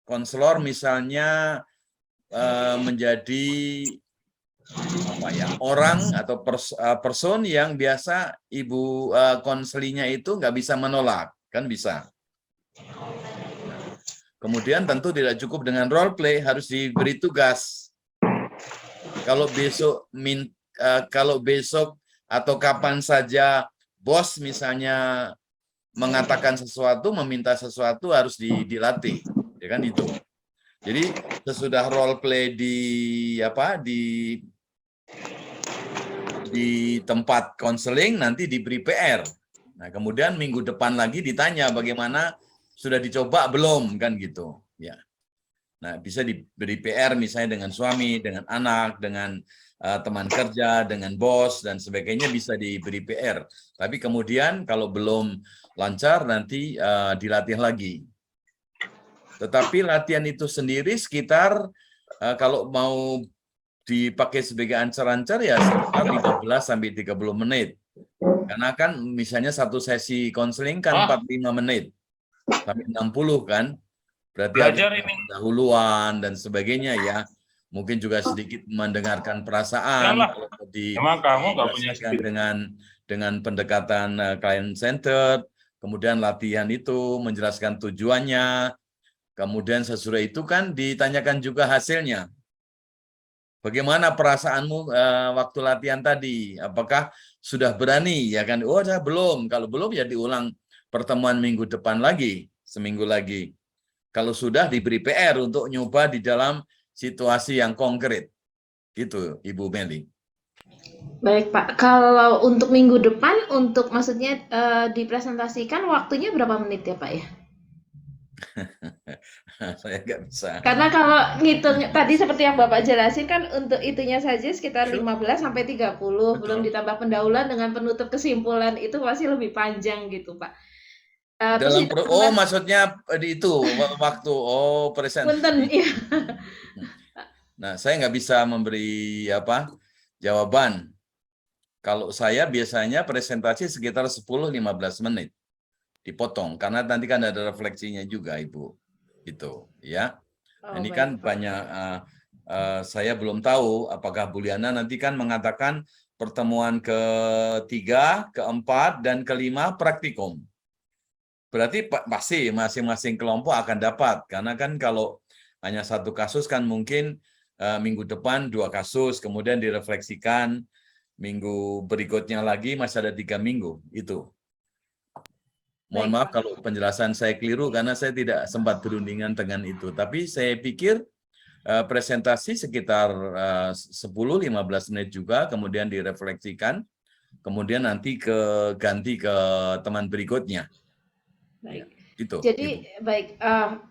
Konselor misalnya menjadi apa ya, orang atau person yang biasa ibu konselinya itu nggak bisa menolak, kan bisa. Kemudian tentu tidak cukup dengan role play, harus diberi tugas. Kalau besok atau kapan saja bos misalnya mengatakan sesuatu, meminta sesuatu harus dilatih, ya kan itu. Jadi sesudah role play di tempat konseling nanti diberi PR. Nah, kemudian minggu depan lagi ditanya bagaimana, sudah dicoba belum, kan gitu. Ya. Nah, bisa diberi PR misalnya dengan suami, dengan anak, dengan teman kerja, dengan bos dan sebagainya, bisa diberi PR. Tapi kemudian kalau belum lancar nanti dilatih lagi. Tetapi latihan itu sendiri sekitar kalau mau dipakai sebagai ancar-ancar ya sekitar 15 sampai 30 menit. Karena kan misalnya satu sesi konseling kan 45 menit sampai 60 kan. Berarti ada pendahuluan dan sebagainya ya. Mungkin juga sedikit mendengarkan perasaan dengan pendekatan client centered, kemudian latihan itu menjelaskan tujuannya, kemudian sesudah itu kan ditanyakan juga hasilnya. Bagaimana perasaanmu waktu latihan tadi? Apakah sudah berani? Ya kan? Oh, saya belum. Kalau belum ya diulang pertemuan minggu depan lagi, seminggu lagi. Kalau sudah diberi PR untuk nyoba di dalam situasi yang konkret. Gitu, Ibu Meli. Baik, Pak. Kalau untuk minggu depan, untuk maksudnya dipresentasikan waktunya berapa menit ya, Pak ya? Saya nggak bisa. Karena kalau ngitung tadi seperti yang Bapak jelasin kan untuk itunya saja sekitar 15 sampai 30, belum ditambah pendahuluan dengan penutup kesimpulan, itu masih lebih panjang gitu, Pak. Dalam maksudnya itu waktu presentasi. Punten, iya. Nah, saya nggak bisa memberi jawaban. Kalau saya biasanya presentasi sekitar 10-15 menit. Dipotong karena nanti kan ada refleksinya juga, Ibu. Itu, ya. Ini kan banyak saya belum tahu apakah Bu Liana nanti kan mengatakan pertemuan ketiga, keempat dan kelima praktikum. Berarti pasti masing-masing kelompok akan dapat karena kan kalau hanya satu kasus kan mungkin minggu depan 2 kasus, kemudian direfleksikan minggu berikutnya lagi masih ada 3 minggu itu. Mohon maaf kalau penjelasan saya keliru karena saya tidak sempat berundingan dengan itu. Tapi saya pikir presentasi sekitar 10-15 menit juga, kemudian direfleksikan, kemudian nanti ganti ke teman berikutnya. Baik. Gitu, jadi Ibu. baik,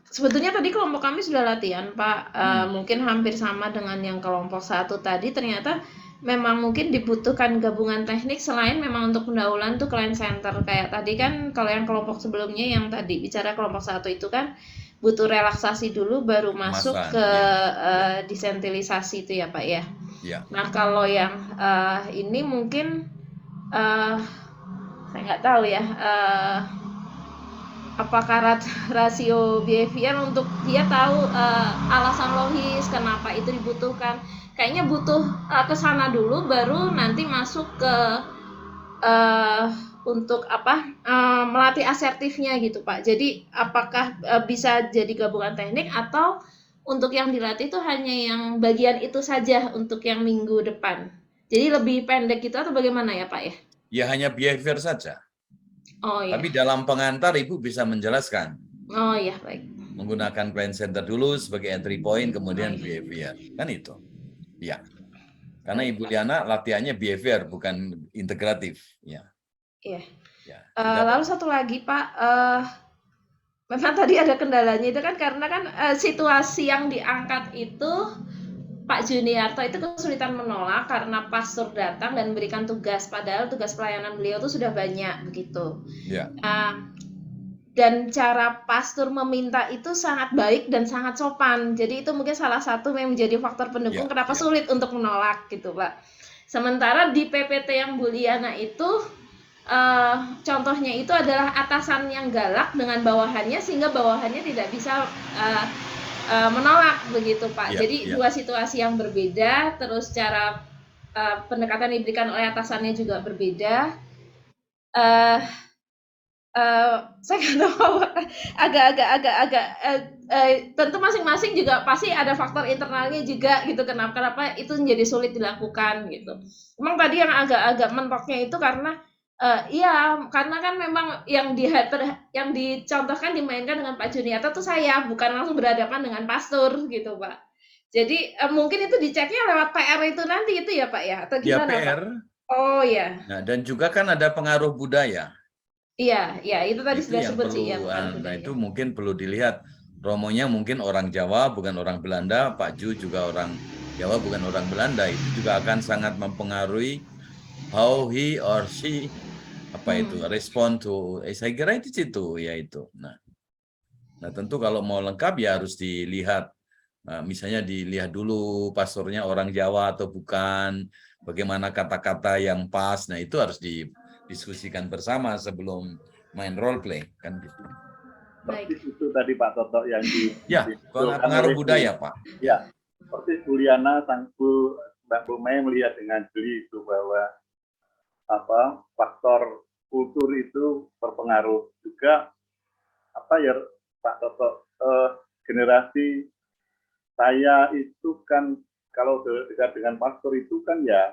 sebetulnya tadi kelompok kami sudah latihan, Pak. Mungkin hampir sama dengan yang kelompok 1 tadi. Ternyata memang mungkin dibutuhkan gabungan teknik selain memang untuk pendahuluan tuh client center. Kayak tadi kan kalau yang kelompok sebelumnya yang tadi bicara kelompok 1 itu kan butuh relaksasi dulu baru masuk ke desentilisasi itu ya, Pak ya. Ya. Nah kalau yang ini mungkin saya nggak tahu ya. Apakah rasio behavior untuk dia tahu alasan logis kenapa itu dibutuhkan, kayaknya butuh ke sana dulu baru nanti masuk ke untuk melatih asertifnya gitu, Pak. Jadi apakah bisa jadi gabungan teknik atau untuk yang dilatih itu hanya yang bagian itu saja untuk yang minggu depan, jadi lebih pendek gitu atau bagaimana ya, Pak ya? Ya hanya behavior saja. Oh iya. Tapi dalam pengantar Ibu bisa menjelaskan. Oh iya, baik. Menggunakan client center dulu sebagai entry point, kemudian behavior. Kan itu. Ya. Karena Ibu Liana latihannya behavior, bukan integratif. Ya. Iya. Ya. Lalu satu lagi, Pak. Memang tadi ada kendalanya itu kan karena kan situasi yang diangkat itu Pak Juniarto itu kesulitan menolak karena pastor datang dan memberikan tugas, padahal tugas pelayanan beliau itu sudah banyak begitu. Ya. Dan cara pastor meminta itu sangat baik dan sangat sopan. Jadi itu mungkin salah satu yang menjadi faktor pendukung kenapa sulit untuk menolak gitu, Pak. Sementara di PPT yang Bu Liana itu contohnya itu adalah atasan yang galak dengan bawahannya sehingga bawahannya tidak bisa menolak begitu, Pak. Jadi dua situasi yang berbeda, terus cara pendekatan diberikan oleh atasannya juga berbeda. Saya nggak tahu, agak tentu masing-masing juga pasti ada faktor internalnya juga gitu. Kenapa itu menjadi sulit dilakukan gitu. Memang tadi yang agak mentoknya itu karena Iya, karena kan memang yang dicontohkan dimainkan dengan Pak Juniarto tuh saya, bukan langsung berhadapan dengan pastor gitu, Pak. Jadi mungkin itu diceknya lewat PR itu nanti itu ya, Pak ya, atau Ya gimana, Pak? PR. Oh ya, Nah, dan juga kan ada pengaruh budaya. iya, iya itu tadi Itu sudah yang sebut perlu, sih ya, pengaruh nah budaya. itu mungkin perlu dilihat. Romonya mungkin orang Jawa, bukan orang Belanda. Pak Ju juga orang Jawa, bukan orang Belanda. Itu juga akan sangat mempengaruhi how he or she respond to. Saya kira itu situ ya itu. Nah tentu kalau mau lengkap ya harus dilihat. Misalnya dilihat dulu pastornya orang Jawa atau bukan, bagaimana kata-kata yang pas. Nah itu harus didiskusikan bersama sebelum main role play kan gitu. Persis itu tadi Pak Toto yang pengaruh budaya Pak. Ya, seperti Juliana Mbak Bu Mei melihat dengan jeli itu bahwa faktor kultur itu berpengaruh juga Pak Toto, generasi saya itu kan kalau dekat dengan pastor itu kan ya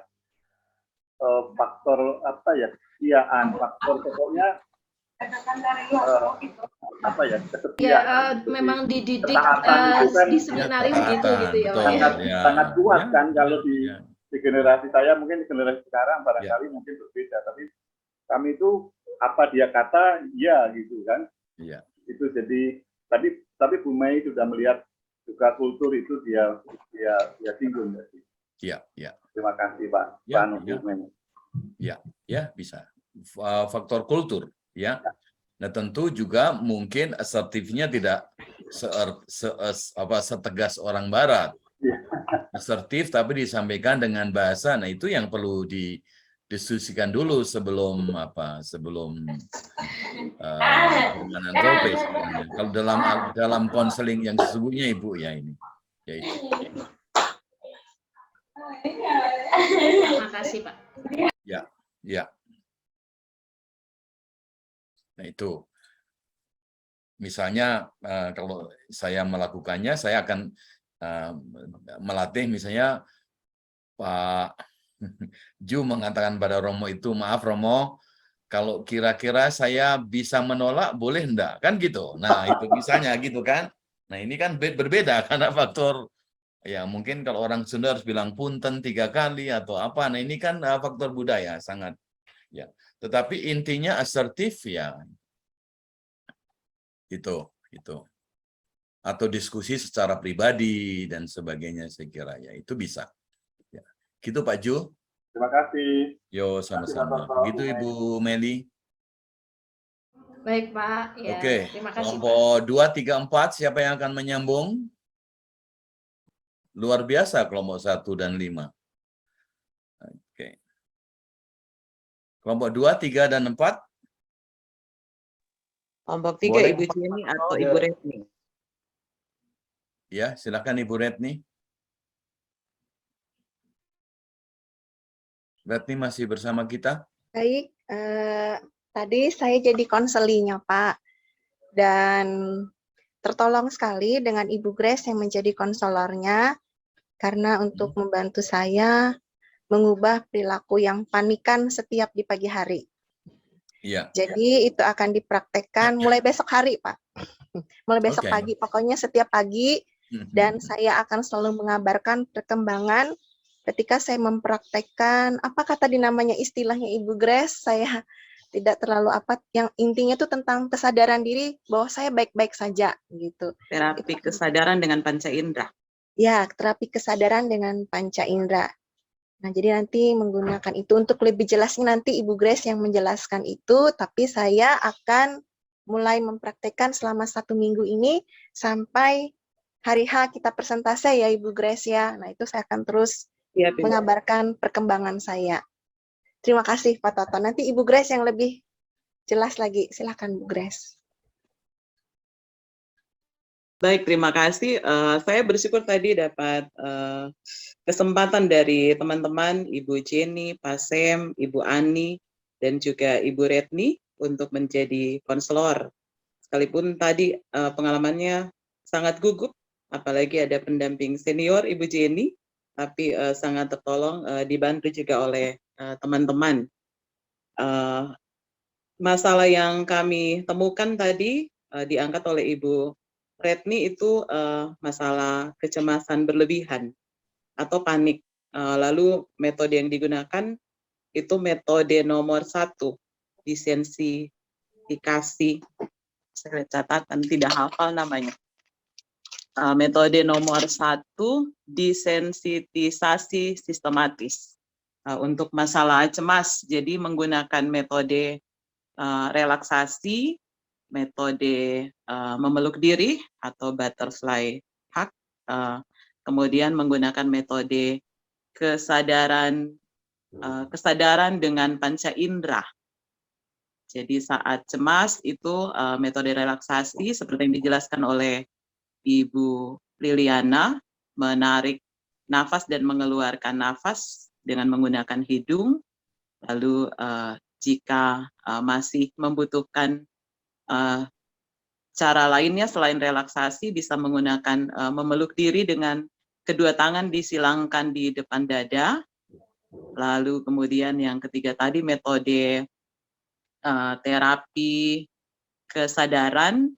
faktor kesetiaan, faktor pokoknya Ya, memang dididik di seminaris gitu ya, sangat kuat kan kalau di generasi saya, mungkin di generasi sekarang barangkali mungkin berbeda, tapi kami itu apa dia kata ya gitu kan. Iya. Itu jadi tapi Bu Mei sudah melihat juga kultur itu dia singgung tadi. Iya, iya. Terima kasih Pak. Ya bisa. Faktor kultur ya. Nah tentu juga mungkin asertifnya tidak setegas orang Barat. Asertif tapi disampaikan dengan bahasa. Nah itu yang perlu didiskusikan dulu sebelum permainan role play sebenarnya. Kalau dalam konseling yang sesungguhnya Ibu ya ini. Ya itu. Terima kasih Pak. Ya. Nah itu, misalnya kalau saya melakukannya, saya akan melatih misalnya Pak Ju mengatakan pada Romo itu, maaf Romo, kalau kira-kira saya bisa menolak, boleh enggak? Kan gitu. Nah itu misalnya gitu kan. Nah ini kan berbeda karena faktor, ya mungkin kalau orang Sunda harus bilang punten 3 kali atau apa. Nah ini kan faktor budaya sangat. Ya, tetapi intinya asertif ya itu atau diskusi secara pribadi dan sebagainya saya kira ya itu bisa ya. Gitu Pak Ju. Terima kasih. Yo sama-sama. Begitu Ibu Meli. Baik Pak. Ya, Oke. terima kasih. Kelompok 2, 3, 4 siapa yang akan menyambung? Luar biasa kelompok 1 dan 5. Oke. Kelompok 2, 3 dan 4. Kelompok 3 Boleh. Ibu Jenny atau Ibu Retni. Ya, silakan Ibu Retni. Retni masih bersama kita? Baik, tadi saya jadi konselingnya Pak, dan tertolong sekali dengan Ibu Grace yang menjadi konselornya, karena untuk membantu saya mengubah perilaku yang panikan setiap di pagi hari. Iya. Jadi itu akan dipraktekkan mulai besok hari, Pak. Mulai besok pagi, pokoknya setiap pagi, dan saya akan selalu mengabarkan perkembangan ketika saya mempraktekkan, apa kata namanya istilahnya Ibu Grace, saya tidak terlalu yang intinya itu tentang kesadaran diri bahwa saya baik-baik saja gitu. Terapi kesadaran dengan panca indera. Ya, terapi kesadaran dengan panca indera. Nah, jadi nanti menggunakan itu untuk lebih jelasnya nanti Ibu Grace yang menjelaskan itu, tapi saya akan mulai mempraktekkan selama 1 minggu ini sampai hari H kita persentase ya Ibu Grace ya. Nah, itu saya akan terus mengabarkan perkembangan saya. Terima kasih Pak Toto. Nanti Ibu Grace yang lebih jelas lagi. Silakan Bu Grace. Baik, terima kasih. Saya bersyukur tadi dapat kesempatan dari teman-teman Ibu Jenny, Pak Sem, Ibu Ani, dan juga Ibu Retni untuk menjadi konselor. Sekalipun tadi pengalamannya sangat gugup, apalagi ada pendamping senior Ibu Jenny, tapi sangat tertolong dibantu juga oleh teman-teman. masalah yang kami temukan tadi diangkat oleh Ibu Retni itu masalah kecemasan berlebihan atau panik. Lalu metode yang digunakan itu metode nomor 1, desensifikasi. Saya catatan, tidak hafal namanya. Metode nomor 1, desensitisasi sistematis. Untuk masalah cemas, jadi menggunakan metode relaksasi, metode memeluk diri atau butterfly hug, kemudian menggunakan metode kesadaran dengan panca indera. Jadi saat cemas itu metode relaksasi seperti yang dijelaskan oleh Ibu Liliana, menarik nafas dan mengeluarkan nafas dengan menggunakan hidung. Lalu jika masih membutuhkan cara lainnya selain relaksasi, bisa menggunakan memeluk diri dengan kedua tangan disilangkan di depan dada. Lalu kemudian yang ketiga tadi metode terapi kesadaran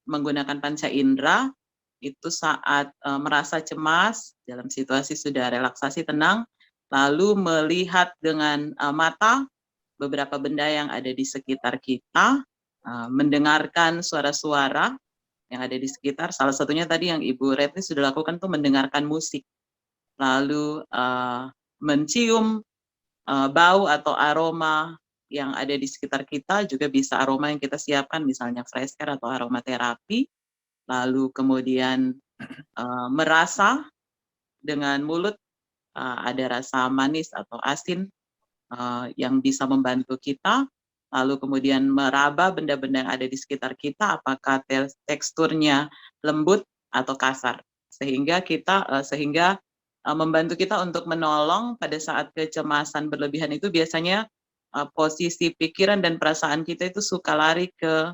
menggunakan panca indera, itu saat merasa cemas dalam situasi sudah relaksasi tenang, lalu melihat dengan mata beberapa benda yang ada di sekitar kita, mendengarkan suara-suara yang ada di sekitar. Salah satunya tadi yang Ibu Retni sudah lakukan tuh mendengarkan musik, lalu mencium bau atau aroma yang ada di sekitar kita, juga bisa aroma yang kita siapkan, misalnya fresh air atau aromaterapi. Lalu kemudian merasa dengan mulut ada rasa manis atau asin yang bisa membantu kita. Lalu kemudian meraba benda-benda yang ada di sekitar kita, apakah teksturnya lembut atau kasar, sehingga membantu kita untuk menolong pada saat kecemasan berlebihan itu. Biasanya posisi pikiran dan perasaan kita itu suka lari ke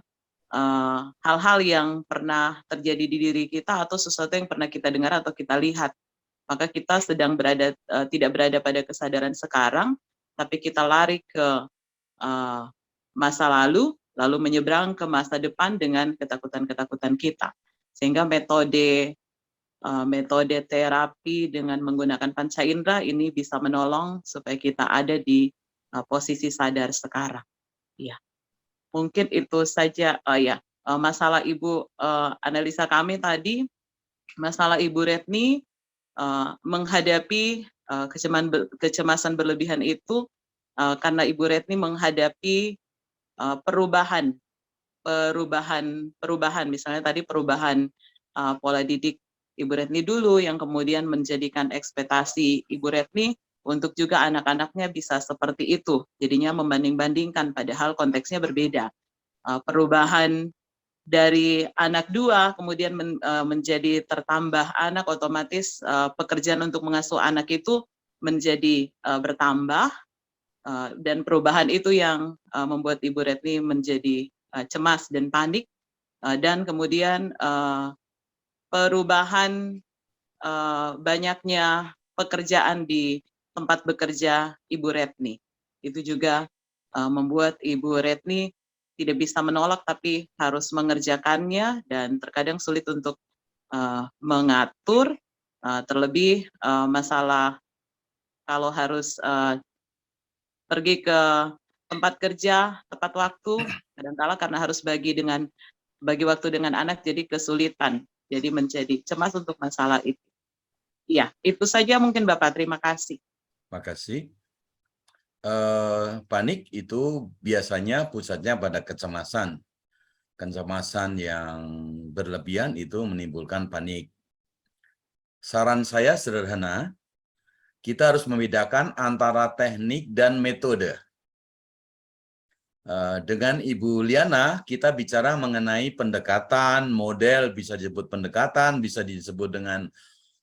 hal-hal yang pernah terjadi di diri kita atau sesuatu yang pernah kita dengar atau kita lihat. Maka kita sedang tidak berada pada kesadaran sekarang, tapi kita lari ke masa lalu menyeberang ke masa depan dengan ketakutan-ketakutan kita. Sehingga metode terapi dengan menggunakan panca indera ini bisa menolong supaya kita ada di posisi sadar sekarang. Ya. Mungkin itu saja masalah Ibu, analisa kami tadi, masalah Ibu Retni menghadapi kecemasan berlebihan itu karena Ibu Retni menghadapi perubahan, misalnya tadi perubahan pola didik Ibu Retni dulu yang kemudian menjadikan ekspektasi Ibu Retni untuk juga anak-anaknya bisa seperti itu. Jadinya membanding-bandingkan, padahal konteksnya berbeda. Perubahan dari anak 2 kemudian menjadi tertambah anak, otomatis pekerjaan untuk mengasuh anak itu menjadi bertambah, dan perubahan itu yang membuat Ibu Retni menjadi cemas dan panik, dan kemudian perubahan banyaknya pekerjaan di tempat bekerja Ibu Retni. Itu juga membuat Ibu Retni tidak bisa menolak tapi harus mengerjakannya, dan terkadang sulit untuk mengatur, terlebih masalah kalau harus pergi ke tempat kerja tepat waktu, kadang-kala karena harus bagi waktu dengan anak jadi kesulitan, jadi menjadi cemas untuk masalah itu. Iya, itu saja mungkin Bapak, terima kasih. Makasih. Panik itu biasanya pusatnya pada kecemasan. Kecemasan yang berlebihan itu menimbulkan panik. Saran saya sederhana, kita harus membedakan antara teknik dan metode. Dengan Ibu Liana, kita bicara mengenai pendekatan, model, bisa disebut pendekatan, bisa disebut dengan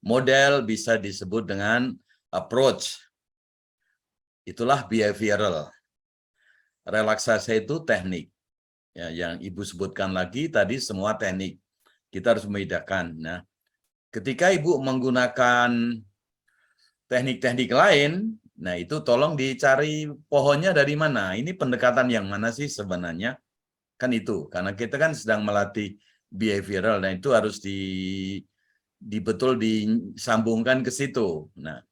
model, bisa disebut dengan approach. Itulah behavioral. Relaksasi itu teknik. Ya, yang Ibu sebutkan lagi tadi semua teknik. Kita harus membedakan. Nah, ketika Ibu menggunakan teknik-teknik lain, Nah, itu tolong dicari pohonnya dari mana. Ini pendekatan yang mana sih sebenarnya? Kan itu, karena kita kan sedang melatih behavioral, dan itu harus betul disambungkan ke situ. Nah,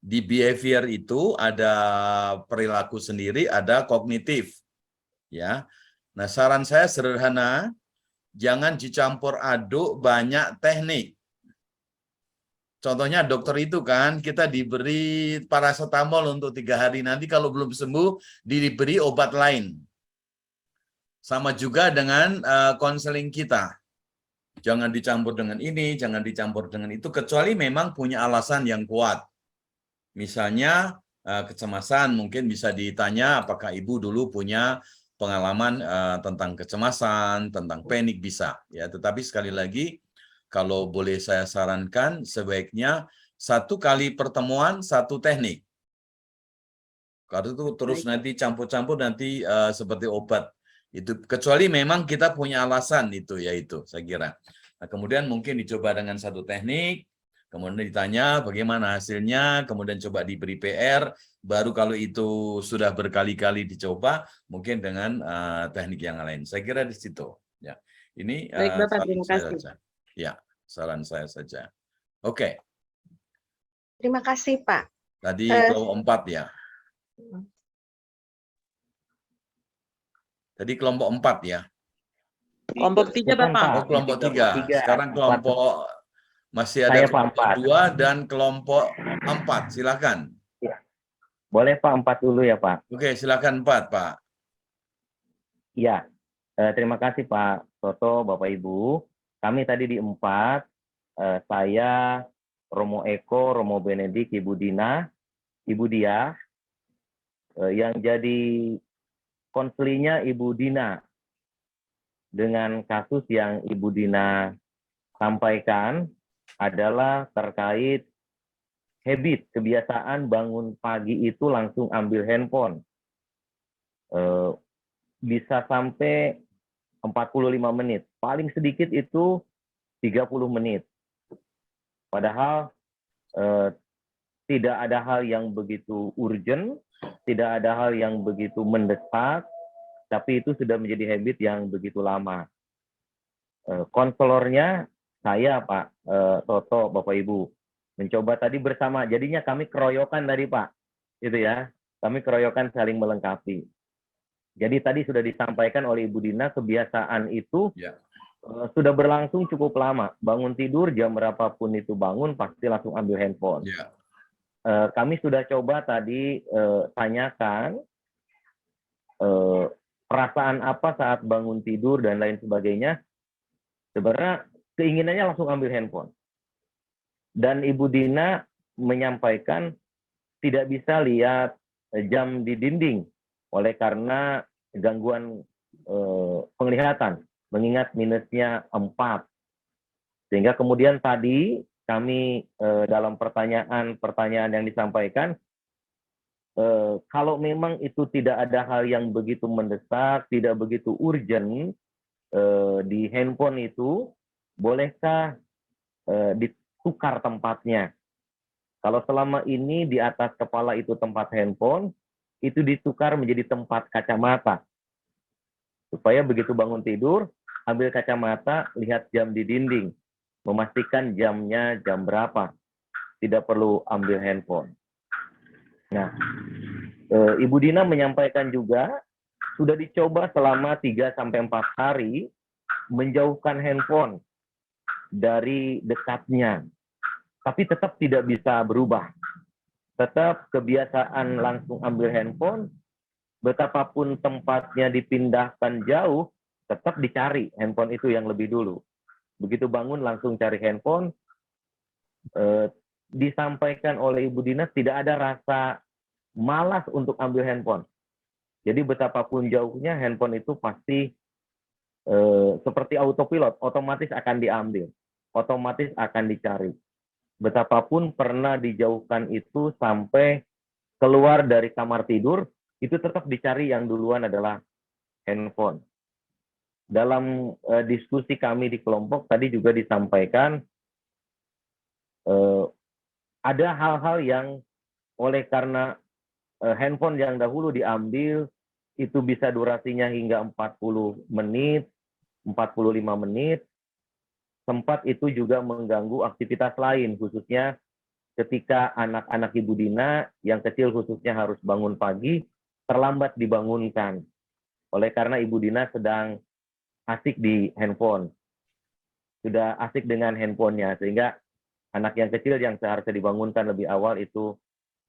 di behavior itu ada perilaku sendiri, ada kognitif. Ya. Nah, saran saya sederhana, jangan dicampur aduk banyak teknik. Contohnya dokter itu kan, kita diberi paracetamol untuk 3 hari, nanti kalau belum sembuh, diberi obat lain. Sama juga dengan konseling kita. Jangan dicampur dengan ini, jangan dicampur dengan itu, kecuali memang punya alasan yang kuat. Misalnya kecemasan, mungkin bisa ditanya apakah ibu dulu punya pengalaman tentang kecemasan, tentang panik, bisa. Ya, tetapi sekali lagi, kalau boleh saya sarankan, sebaiknya 1 kali pertemuan 1 teknik. Kalau itu terus nanti campur-campur nanti seperti obat. Itu kecuali memang kita punya alasan itu, yaitu saya kira. Nah, kemudian mungkin dicoba dengan 1 teknik, kemudian ditanya bagaimana hasilnya, kemudian coba diberi PR, baru kalau itu sudah berkali-kali dicoba, mungkin dengan teknik yang lain. Saya kira di situ. Ya, ini Baik, Bapak, saran terima saya kasih. saja. Ya, saran saya saja. Oke. Terima kasih, Pak. Tadi kelompok 4 ya. Tadi kelompok 4 ya. Kelompok 3, Bukan, Bapak. Pak. Oh, kelompok 3. Tiga. Sekarang kelompok masih ada Saya, Pak, kelompok 4. 2 dan kelompok 4. Silakan. Ya. Boleh, Pak, 4 dulu ya, Pak. Oke, silakan 4, Pak. Iya. Terima kasih, Pak Toto, Bapak Ibu. Kami tadi di 4, saya, Romo Eko, Romo Benedik, Ibu Dina, Ibu Dia, yang jadi konselinya Ibu Dina. Dengan kasus yang Ibu Dina sampaikan adalah terkait habit, kebiasaan bangun pagi itu langsung ambil handphone. Bisa sampai 45 menit. Paling sedikit itu 30 menit. Padahal tidak ada hal yang begitu urgent, tidak ada hal yang begitu mendesak, tapi itu sudah menjadi habit yang begitu lama. Konselornya saya, Pak Toto, Bapak Ibu, mencoba tadi bersama. Jadinya kami keroyokan tadi, Pak. Itu ya. Kami keroyokan saling melengkapi. Jadi tadi sudah disampaikan oleh Ibu Dina, kebiasaan itu sudah berlangsung cukup lama. Bangun tidur, jam berapapun itu bangun, pasti langsung ambil handphone. Kami sudah coba tadi tanyakan perasaan apa saat bangun tidur dan lain sebagainya. Sebenarnya keinginannya langsung ambil handphone. Dan Ibu Dina menyampaikan tidak bisa lihat jam di dinding oleh karena gangguan penglihatan, mengingat minusnya 4. Sehingga kemudian tadi kami dalam pertanyaan yang disampaikan, kalau memang itu tidak ada hal yang begitu mendesak, tidak begitu urgent di handphone itu, bolehkah ditukar tempatnya? Kalau selama ini di atas kepala itu tempat handphone, itu ditukar menjadi tempat kacamata. Supaya begitu bangun tidur, ambil kacamata, lihat jam di dinding. Memastikan jamnya jam berapa. Tidak perlu ambil handphone. Nah, Ibu Dina menyampaikan juga, sudah dicoba selama 3-4 hari, menjauhkan handphone dari dekatnya. Tapi tetap tidak bisa berubah. Tetap kebiasaan langsung ambil handphone, betapapun tempatnya dipindahkan jauh, tetap dicari handphone itu yang lebih dulu. Begitu bangun langsung cari handphone. Disampaikan oleh Ibu Dina tidak ada rasa malas untuk ambil handphone. Jadi betapapun jauhnya handphone itu pasti seperti autopilot, otomatis akan diambil, otomatis akan dicari. Betapapun pernah dijauhkan itu sampai keluar dari kamar tidur, itu tetap dicari yang duluan adalah handphone. Dalam diskusi kami di kelompok tadi juga disampaikan ada hal-hal yang oleh karena handphone yang dahulu diambil itu bisa durasinya hingga 40 menit, 45 menit, sempat itu juga mengganggu aktivitas lain, khususnya ketika anak-anak Ibu Dina yang kecil khususnya harus bangun pagi, terlambat dibangunkan. Oleh karena Ibu Dina sedang asik di handphone. Sudah asik dengan handphonenya, sehingga anak yang kecil yang seharusnya dibangunkan lebih awal itu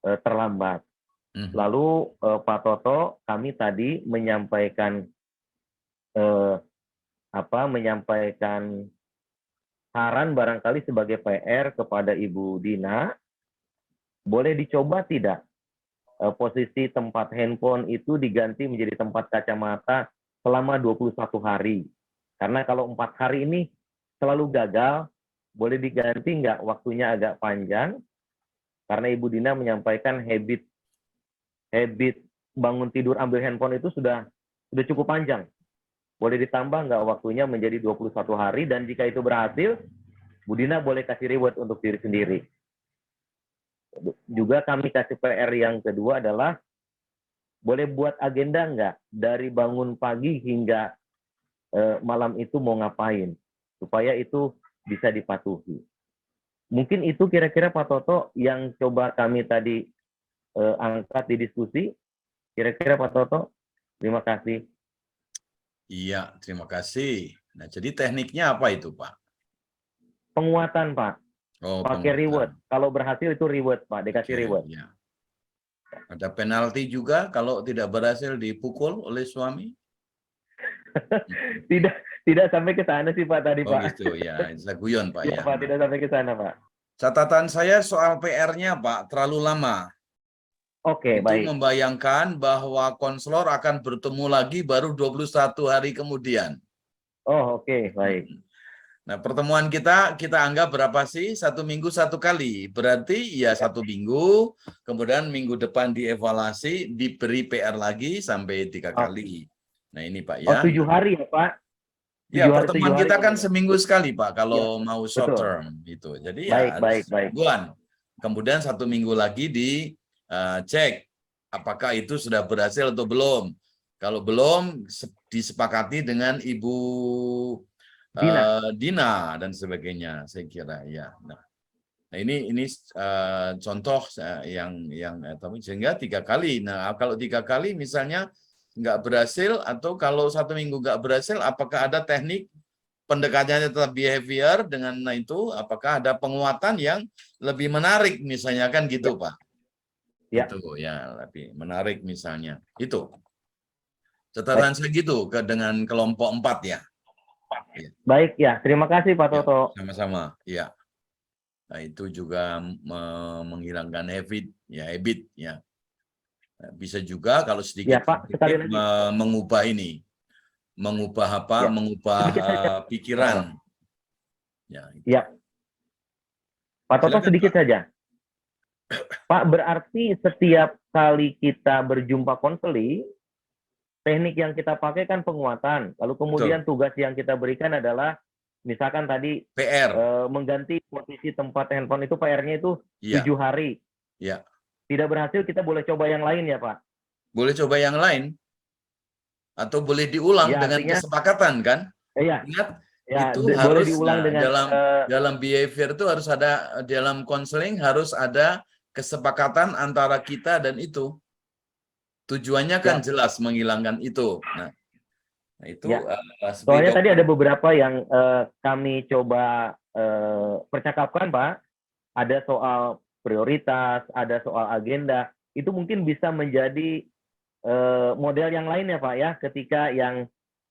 terlambat. Lalu Pak Toto, kami tadi menyampaikan menyampaikan saran barangkali sebagai PR kepada Ibu Dina, boleh dicoba tidak posisi tempat handphone itu diganti menjadi tempat kacamata selama 21 hari. Karena kalau 4 hari ini selalu gagal, boleh diganti nggak waktunya agak panjang? Karena Ibu Dina menyampaikan habit bangun tidur ambil handphone itu sudah cukup panjang. Boleh ditambah nggak waktunya menjadi 21 hari, dan jika itu berhasil, Bu Dina boleh kasih reward untuk diri sendiri. Juga kami kasih PR yang kedua adalah, boleh buat agenda nggak dari bangun pagi hingga malam itu mau ngapain, supaya itu bisa dipatuhi. Mungkin itu kira-kira Pak Toto yang coba kami tadi angkat di diskusi. Kira-kira Pak Toto, terima kasih. Iya, terima kasih. Nah, jadi tekniknya apa itu, Pak? Penguatan, Pak. Oh, pakai penguatan. reward. Kalau berhasil itu reward, Pak. Dikasih Oke, reward. ya. Ada penalti juga kalau tidak berhasil dipukul oleh suami? Tidak sampai ke sana sih, Pak, tadi, Oh Pak. gitu, ya. Guyon, Pak. Ya, Ya. Pak, tidak sampai ke sana, Pak. Catatan saya soal PR-nya, Pak, terlalu lama. Oke, Itu baik. membayangkan bahwa konselor akan bertemu lagi baru 21 hari kemudian. Oh, oke, baik. Nah, pertemuan kita anggap berapa sih? 1 minggu 1 kali. Berarti ya 1 minggu, kemudian minggu depan dievaluasi, diberi PR lagi sampai 3 kali. Nah, ini Pak Oh, ya. 7 hari ya, Pak? Ya, 7 hari, pertemuan 7 hari kita kan kemudian. seminggu sekali, Pak, kalau Ya, mau short betul. term itu. Jadi Baik, ya baik, baik. semingguan. Kemudian 1 minggu lagi dicek apakah itu sudah berhasil atau belum. Kalau belum, disepakati dengan Ibu Dina dan sebagainya, saya kira ya. Nah, ini contoh yang sehingga 3 kali. Nah, kalau 3 kali misalnya nggak berhasil, atau kalau 1 minggu nggak berhasil, apakah ada teknik pendekatannya tetap behavior dengan itu? Apakah ada penguatan yang lebih menarik misalnya, kan gitu, Pak? Ya. Itu ya lebih menarik misalnya. Itu catatan saya gitu dengan kelompok 4 ya. Baik ya, terima kasih Pak Toto. Sama-sama, ya. Nah, itu juga menghilangkan habit ya. Bisa juga kalau sedikit Ya, Pak, sekali lagi. mengubah ini, mengubah apa? Ya. Mengubah pikiran. Ya. Ya. Pak Toto, Silakan, sedikit Pak. saja. Pak, berarti setiap kali kita berjumpa konseling, teknik yang kita pakai kan penguatan. Lalu kemudian tugas yang kita berikan adalah, misalkan tadi PR. Mengganti posisi tempat handphone itu PR-nya itu Iya. 7 hari. Ya. Tidak berhasil, kita boleh coba yang lain ya, Pak? Boleh coba yang lain. Atau boleh diulang Ya, dengan artinya, kesepakatan, kan? Iya. Ingat, Ya, itu boleh harus diulang dengan dalam behavior itu harus ada, dalam konseling harus ada kesepakatan antara kita dan itu. Tujuannya kan jelas menghilangkan itu. Nah itu ya. Soalnya tadi ada beberapa yang kami coba percakapkan, Pak. Ada soal prioritas, ada soal agenda. Itu mungkin bisa menjadi model yang lain ya, Pak ya. Ketika yang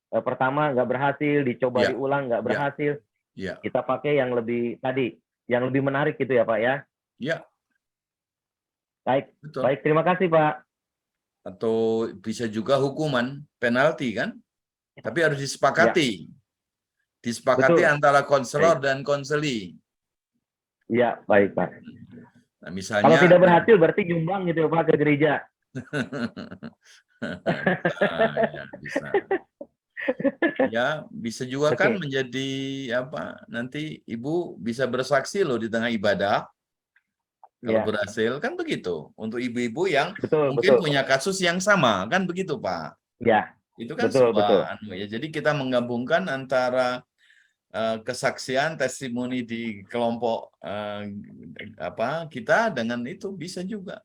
pertama nggak berhasil, dicoba diulang nggak berhasil, kita pakai yang lebih tadi, yang lebih menarik gitu ya, Pak ya. Ya. Baik, betul. Baik, terima kasih, Pak. Atau bisa juga hukuman, penalti kan, tapi harus disepakati, disepakati Betul. antara konselor dan konseli. Iya, baik, Pak. Nah, misalnya kalau tidak berhasil berarti nyumbang gitu ya, Pak, ke gereja. ya, bisa. Ya, bisa juga kan menjadi apa? Nanti Ibu bisa bersaksi loh di tengah ibadah. Kalau Iya. berhasil kan begitu. Untuk ibu-ibu yang Betul, mungkin betul. punya kasus yang sama, kan begitu Pak. Ya, Itu kan betul, betul. sebuah anu ya. Jadi kita menggabungkan antara kesaksian, testimoni di kelompok kita dengan itu bisa juga.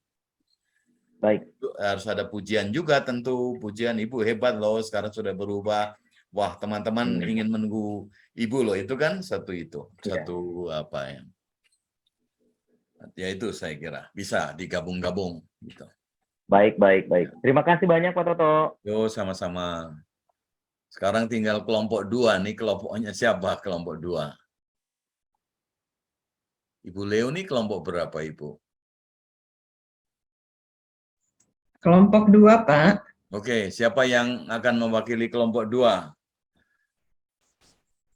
Baik. Harus ada pujian juga tentu. Pujian ibu hebat loh, sekarang sudah berubah. Wah, teman-teman ingin menunggu ibu loh. Itu kan satu apa ya. Ya itu saya kira bisa digabung-gabung gitu. Baik, baik, baik. Terima kasih banyak Pak Toto. Yo, sama-sama. Sekarang tinggal kelompok 2 nih, kelompoknya siapa kelompok 2? Ibu Leo nih kelompok berapa Ibu? Kelompok 2, Pak. Oke, siapa yang akan mewakili kelompok 2?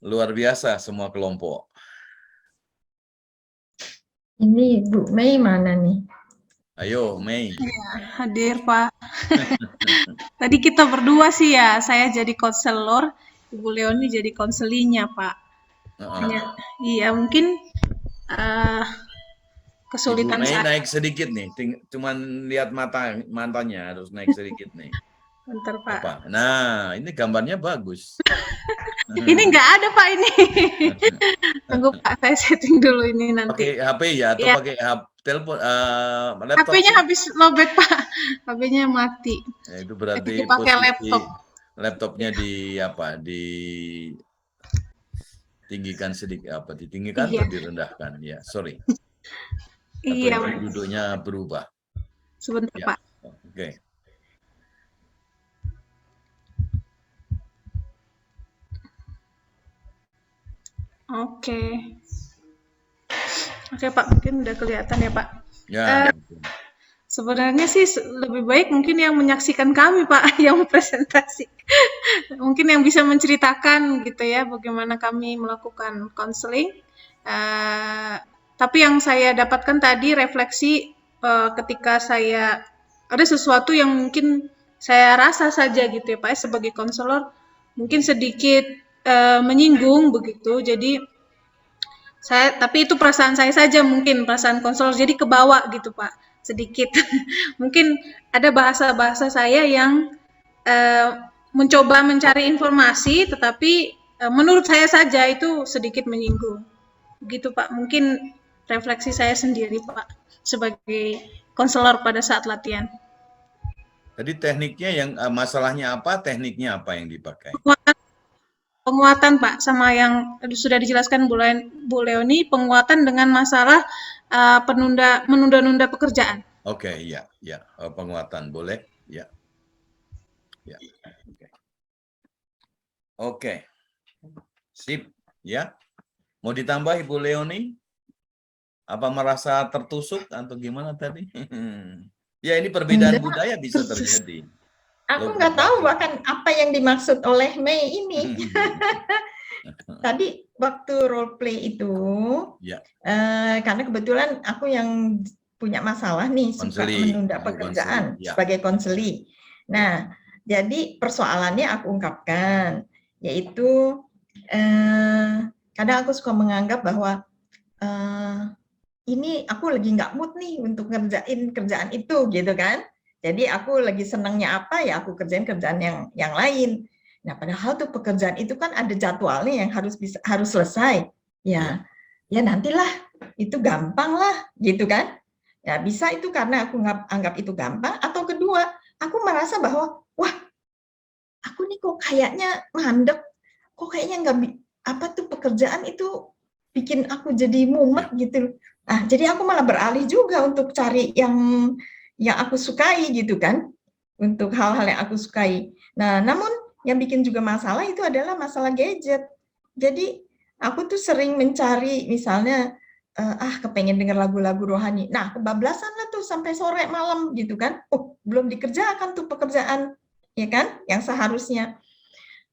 Luar biasa semua kelompok. Ini Bu Mei mana nih? Ayo, Mei. Ya, hadir Pak. Tadi kita berdua sih ya, saya jadi konselor, Ibu Leoni jadi konselinya Pak. Iya, mungkin kesulitan Ibu Mei saya. naik sedikit nih, cuman lihat matanya harus naik sedikit nih. Bentar Pak. Apa? Nah, ini gambarnya bagus. Ini nggak ada Pak ini. Tunggu Pak, saya setting dulu ini nanti. Pakai HP ya atau Ya. pakai telepon laptop? HP-nya habis lobet Pak, HP-nya mati. Ya, itu berarti Jadi pakai laptop. laptopnya tinggikan sedikit ditinggikan Iya. atau direndahkan ya, sorry. Iya. Atau duduknya berubah. Sebentar Ya. Pak. Oke. Oke. Oke Pak, mungkin udah kelihatan ya Pak. Ya. Sebenarnya sih lebih baik mungkin yang menyaksikan kami Pak, yang presentasi. Mungkin yang bisa menceritakan gitu ya, bagaimana kami melakukan konseling. Tapi yang saya dapatkan tadi refleksi ketika saya ada sesuatu yang mungkin saya rasa saja gitu ya Pak, sebagai konselor mungkin sedikit menyinggung begitu. Jadi tapi itu perasaan saya saja, mungkin perasaan konselor, jadi kebawa gitu Pak, sedikit. Mungkin ada bahasa-bahasa saya yang mencoba mencari informasi, tetapi menurut saya saja itu sedikit menyinggung. Begitu Pak, mungkin refleksi saya sendiri Pak, sebagai konselor pada saat latihan. Tadi tekniknya yang masalahnya apa, tekniknya apa yang dipakai? Penguatan Pak, sama yang sudah dijelaskan Bu Leoni, penguatan dengan masalah menunda-nunda pekerjaan. Oke, ya, penguatan boleh, ya. Oke, sip, ya. Mau ditambah Ibu Leoni? Apa merasa tertusuk atau gimana tadi? Ya, ini perbedaan budaya bisa terjadi. Aku nggak tahu bahkan apa yang dimaksud oleh Mei ini. Tadi waktu role play itu, karena kebetulan aku yang punya masalah nih, suka menunda pekerjaan sebagai konseli. Nah, jadi persoalannya aku ungkapkan, yaitu kadang aku suka menganggap bahwa ini aku lagi nggak mood nih untuk ngerjain kerjaan itu, gitu kan. Jadi aku lagi senangnya apa ya aku kerjain kerjaan yang lain. Nah, padahal tuh pekerjaan itu kan ada jadwalnya yang harus selesai. Ya nantilah, itu gampang lah, gitu kan. Ya bisa itu karena aku anggap itu gampang, atau kedua, aku merasa bahwa wah, aku nih kok kayaknya mandek, kok kayaknya nggak pekerjaan itu bikin aku jadi mumet gitu. Nah, jadi aku malah beralih juga untuk cari yang aku sukai gitu kan, untuk hal-hal yang aku sukai. Nah, namun yang bikin juga masalah itu adalah masalah gadget. Jadi aku tuh sering mencari misalnya kepengen dengar lagu-lagu rohani. Nah, kebablasan lah tuh sampai sore malam gitu kan. Oh, belum dikerjakan tuh pekerjaan, ya kan, yang seharusnya.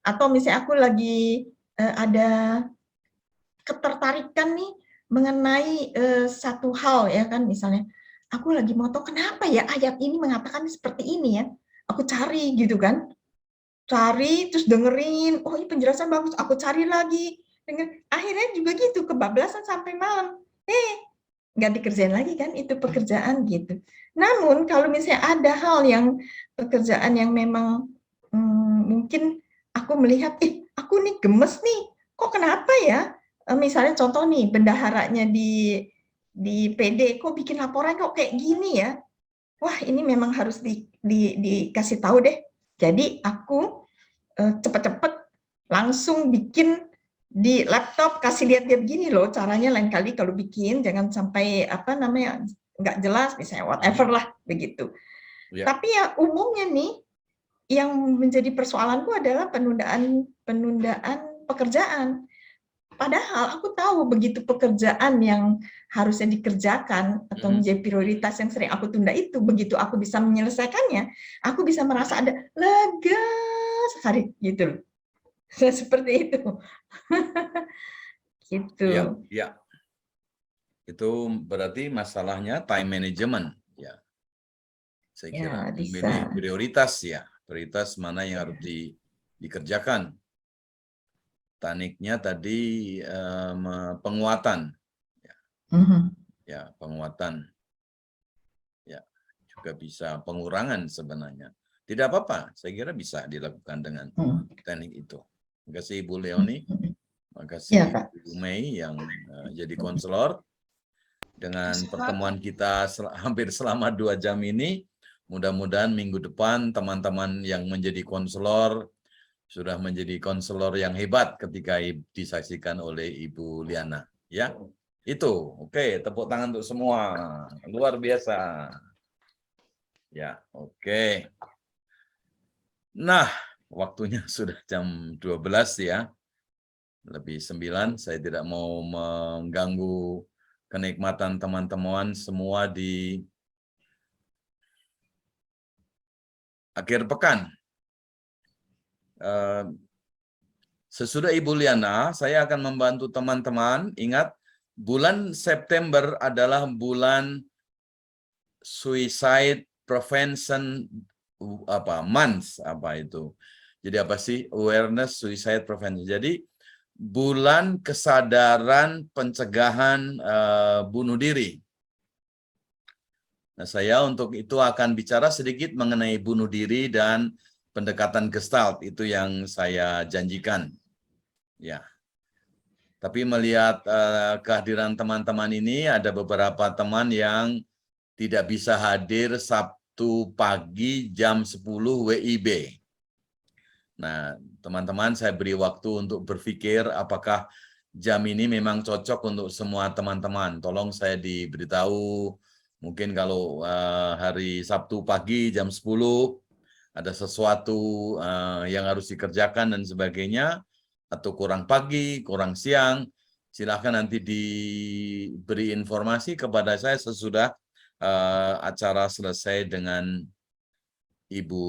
Atau misalnya aku lagi ada ketertarikan nih mengenai satu hal ya kan, misalnya aku lagi mau tahu kenapa ya ayat ini mengatakan seperti ini ya. Aku cari gitu kan. Cari terus dengerin, oh ini penjelasan bagus, aku cari lagi. Akhirnya juga gitu kebablasan sampai malam. nggak dikerjain lagi kan itu pekerjaan gitu. Namun kalau misalnya ada hal yang pekerjaan yang memang mungkin aku melihat, aku nih gemes nih, kok kenapa ya? Misalnya contoh nih, bendaharanya di PD, kok bikin laporan kok kayak gini ya? Wah, ini memang harus dikasih tahu deh. Jadi aku cepet-cepet langsung bikin di laptop, kasih lihat-lihat gini loh caranya, lain kali kalau bikin jangan sampai apa namanya nggak jelas, misalnya whatever lah begitu. Ya. Tapi ya umumnya nih yang menjadi persoalanku adalah penundaan pekerjaan. Padahal aku tahu begitu pekerjaan yang harusnya dikerjakan atau menjadi prioritas yang sering aku tunda itu, begitu aku bisa menyelesaikannya, aku bisa merasa ada lega sekali gitu. Seperti itu. Gitu. Ya, ya. Itu berarti masalahnya time management, ya. Saya kira Ya, memilih bisa. prioritas, ya. Prioritas mana yang harus dikerjakan. Tekniknya tadi penguatan, ya. Ya, penguatan, ya, juga bisa pengurangan sebenarnya. Tidak apa-apa, saya kira bisa dilakukan dengan teknik itu. Terima kasih Ibu Leoni, terima kasih Ibu Mei yang jadi konselor. Dengan pertemuan kita hampir selama 2 jam ini, mudah-mudahan minggu depan teman-teman yang menjadi konselor sudah menjadi konselor yang hebat ketika disaksikan oleh Ibu Liana. Ya, itu. Oke, tepuk tangan untuk semua. Luar biasa. Ya, oke. Nah, waktunya sudah jam 12 ya. Lebih 9, saya tidak mau mengganggu kenikmatan teman-teman semua di akhir pekan. Sesudah Ibu Liana, saya akan membantu teman-teman. Ingat, bulan September adalah bulan Suicide Prevention month, itu. Jadi apa sih? Awareness Suicide Prevention. Jadi bulan kesadaran pencegahan bunuh diri. Nah, saya untuk itu akan bicara sedikit mengenai bunuh diri dan pendekatan Gestalt, itu yang saya janjikan. Ya. Tapi melihat kehadiran teman-teman ini, ada beberapa teman yang tidak bisa hadir Sabtu pagi jam 10 WIB. Nah, teman-teman, saya beri waktu untuk berpikir apakah jam ini memang cocok untuk semua teman-teman. Tolong saya diberitahu, mungkin kalau hari Sabtu pagi jam 10 ada sesuatu yang harus dikerjakan dan sebagainya, atau kurang pagi, kurang siang, silahkan nanti diberi informasi kepada saya sesudah acara selesai dengan Ibu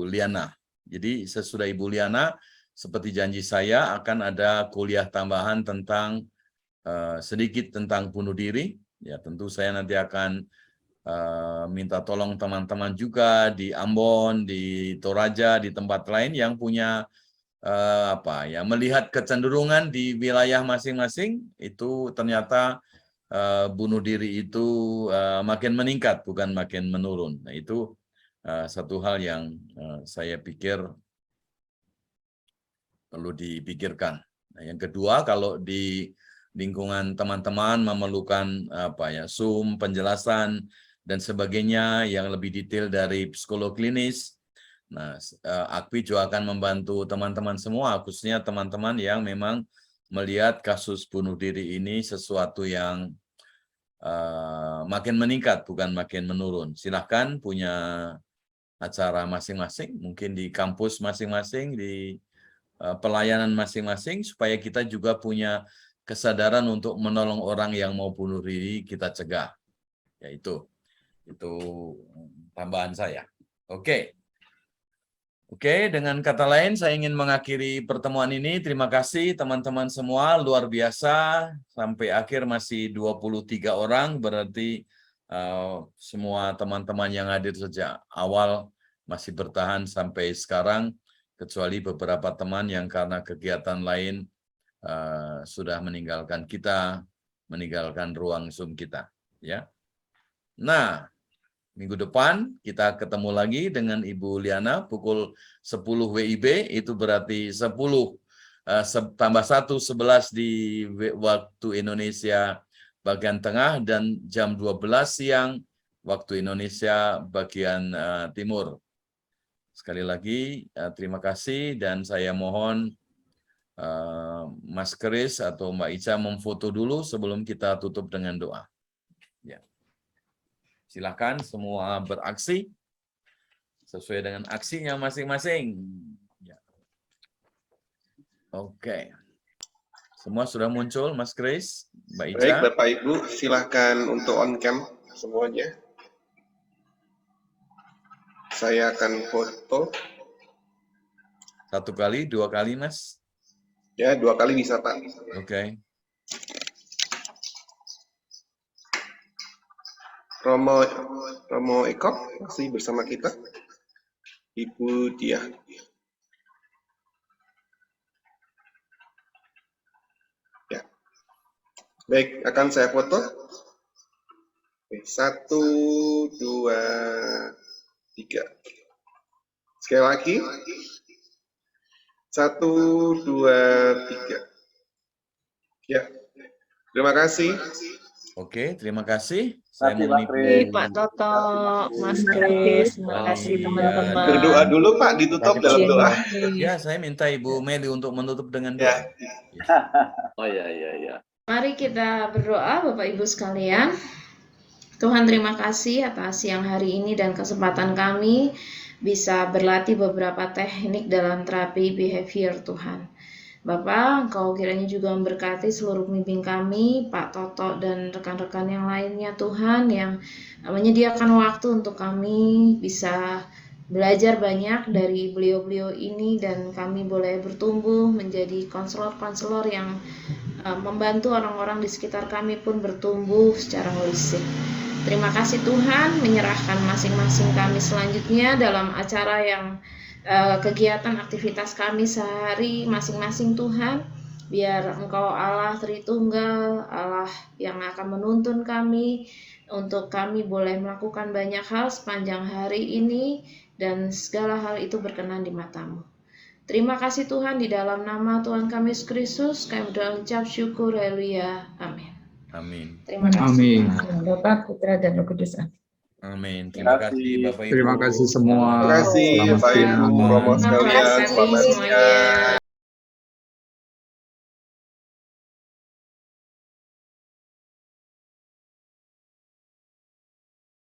Liana. Jadi sesudah Ibu Liana, seperti janji saya, akan ada kuliah tambahan tentang sedikit tentang bunuh diri. Ya, tentu saya nanti akan minta tolong teman-teman juga di Ambon, di Toraja, di tempat lain yang punya melihat kecenderungan di wilayah masing-masing itu ternyata bunuh diri itu makin meningkat, bukan makin menurun. Nah, itu satu hal yang saya pikir perlu dipikirkan. Nah, yang kedua, kalau di lingkungan teman-teman memerlukan Zoom, penjelasan dan sebagainya yang lebih detail dari psikolog klinis, nah, AKPI juga akan membantu teman-teman semua, khususnya teman-teman yang memang melihat kasus bunuh diri ini sesuatu yang makin meningkat, bukan makin menurun. Silahkan punya acara masing-masing, mungkin di kampus masing-masing, di pelayanan masing-masing, supaya kita juga punya kesadaran untuk menolong orang yang mau bunuh diri, kita cegah. Ya, itu tambahan saya. Oke, dengan kata lain saya ingin mengakhiri pertemuan ini. Terima kasih teman-teman semua, luar biasa. Sampai akhir masih 23 orang, berarti semua teman-teman yang hadir sejak awal masih bertahan sampai sekarang, kecuali beberapa teman yang karena kegiatan lain sudah meninggalkan kita. meninggalkan ruang Zoom kita, ya. Nah, minggu depan kita ketemu lagi dengan Ibu Liana pukul 10 WIB, itu berarti 10 tambah 1, 11 di waktu Indonesia bagian tengah, dan jam 12 siang waktu Indonesia bagian timur. Sekali lagi terima kasih, dan saya mohon Mas Kris atau Mbak Ica memfoto dulu sebelum kita tutup dengan doa. Ya. Silakan semua beraksi sesuai dengan aksinya masing-masing. Ya. Oke. Semua sudah muncul, Mas Kris, Mbak Ica. Baik, Bapak Ibu, silakan untuk on cam semuanya. Saya akan foto. 1 kali, 2 kali, Mas? Ya, 2 kali bisa, Pak. Oke. Romo Eko masih bersama kita. Ibu Dia. Ya. Baik, akan saya foto. Oke, 1, 2, 3. Sekali lagi. 1, 2, 3. Ya, terima kasih. Oke, terima kasih. Saya mau Pak Toto, Mas Kris, terima kasih teman-teman. Berdoa dulu Pak, ditutup dalam doa. Ya, saya minta Ibu Meli untuk menutup dengan doa. Oh ya. Mari kita berdoa Bapak Ibu sekalian. Tuhan terima kasih atas siang hari ini dan kesempatan kami bisa berlatih beberapa teknik dalam terapi behavior Tuhan. Bapak, Engkau kiranya juga memberkati seluruh pemimpin kami, Pak Toto dan rekan-rekan yang lainnya Tuhan, yang menyediakan waktu untuk kami bisa belajar banyak dari beliau-beliau ini, dan kami boleh bertumbuh menjadi konselor-konselor yang membantu orang-orang di sekitar kami pun bertumbuh secara holistik. Terima kasih Tuhan, menyerahkan masing-masing kami selanjutnya dalam acara yang kegiatan aktivitas kami sehari masing-masing Tuhan. Biar Engkau Allah Tritunggal, Allah yang akan menuntun kami untuk kami boleh melakukan banyak hal sepanjang hari ini, dan segala hal itu berkenan di mata-Mu. Terima kasih Tuhan, di dalam nama Tuhan kami Yesus Kristus kami berucap syukur, haleluya, amin. Amin. Terima kasih. Amin. Bapa, Putra, dan Roh Kudus. Amin. Terima kasih Bapak Ibu. Terima kasih semua. Terima kasih Selamat Bapak siang. Ibu, Romo sekalian. Terima kasih Selamat siang. semuanya.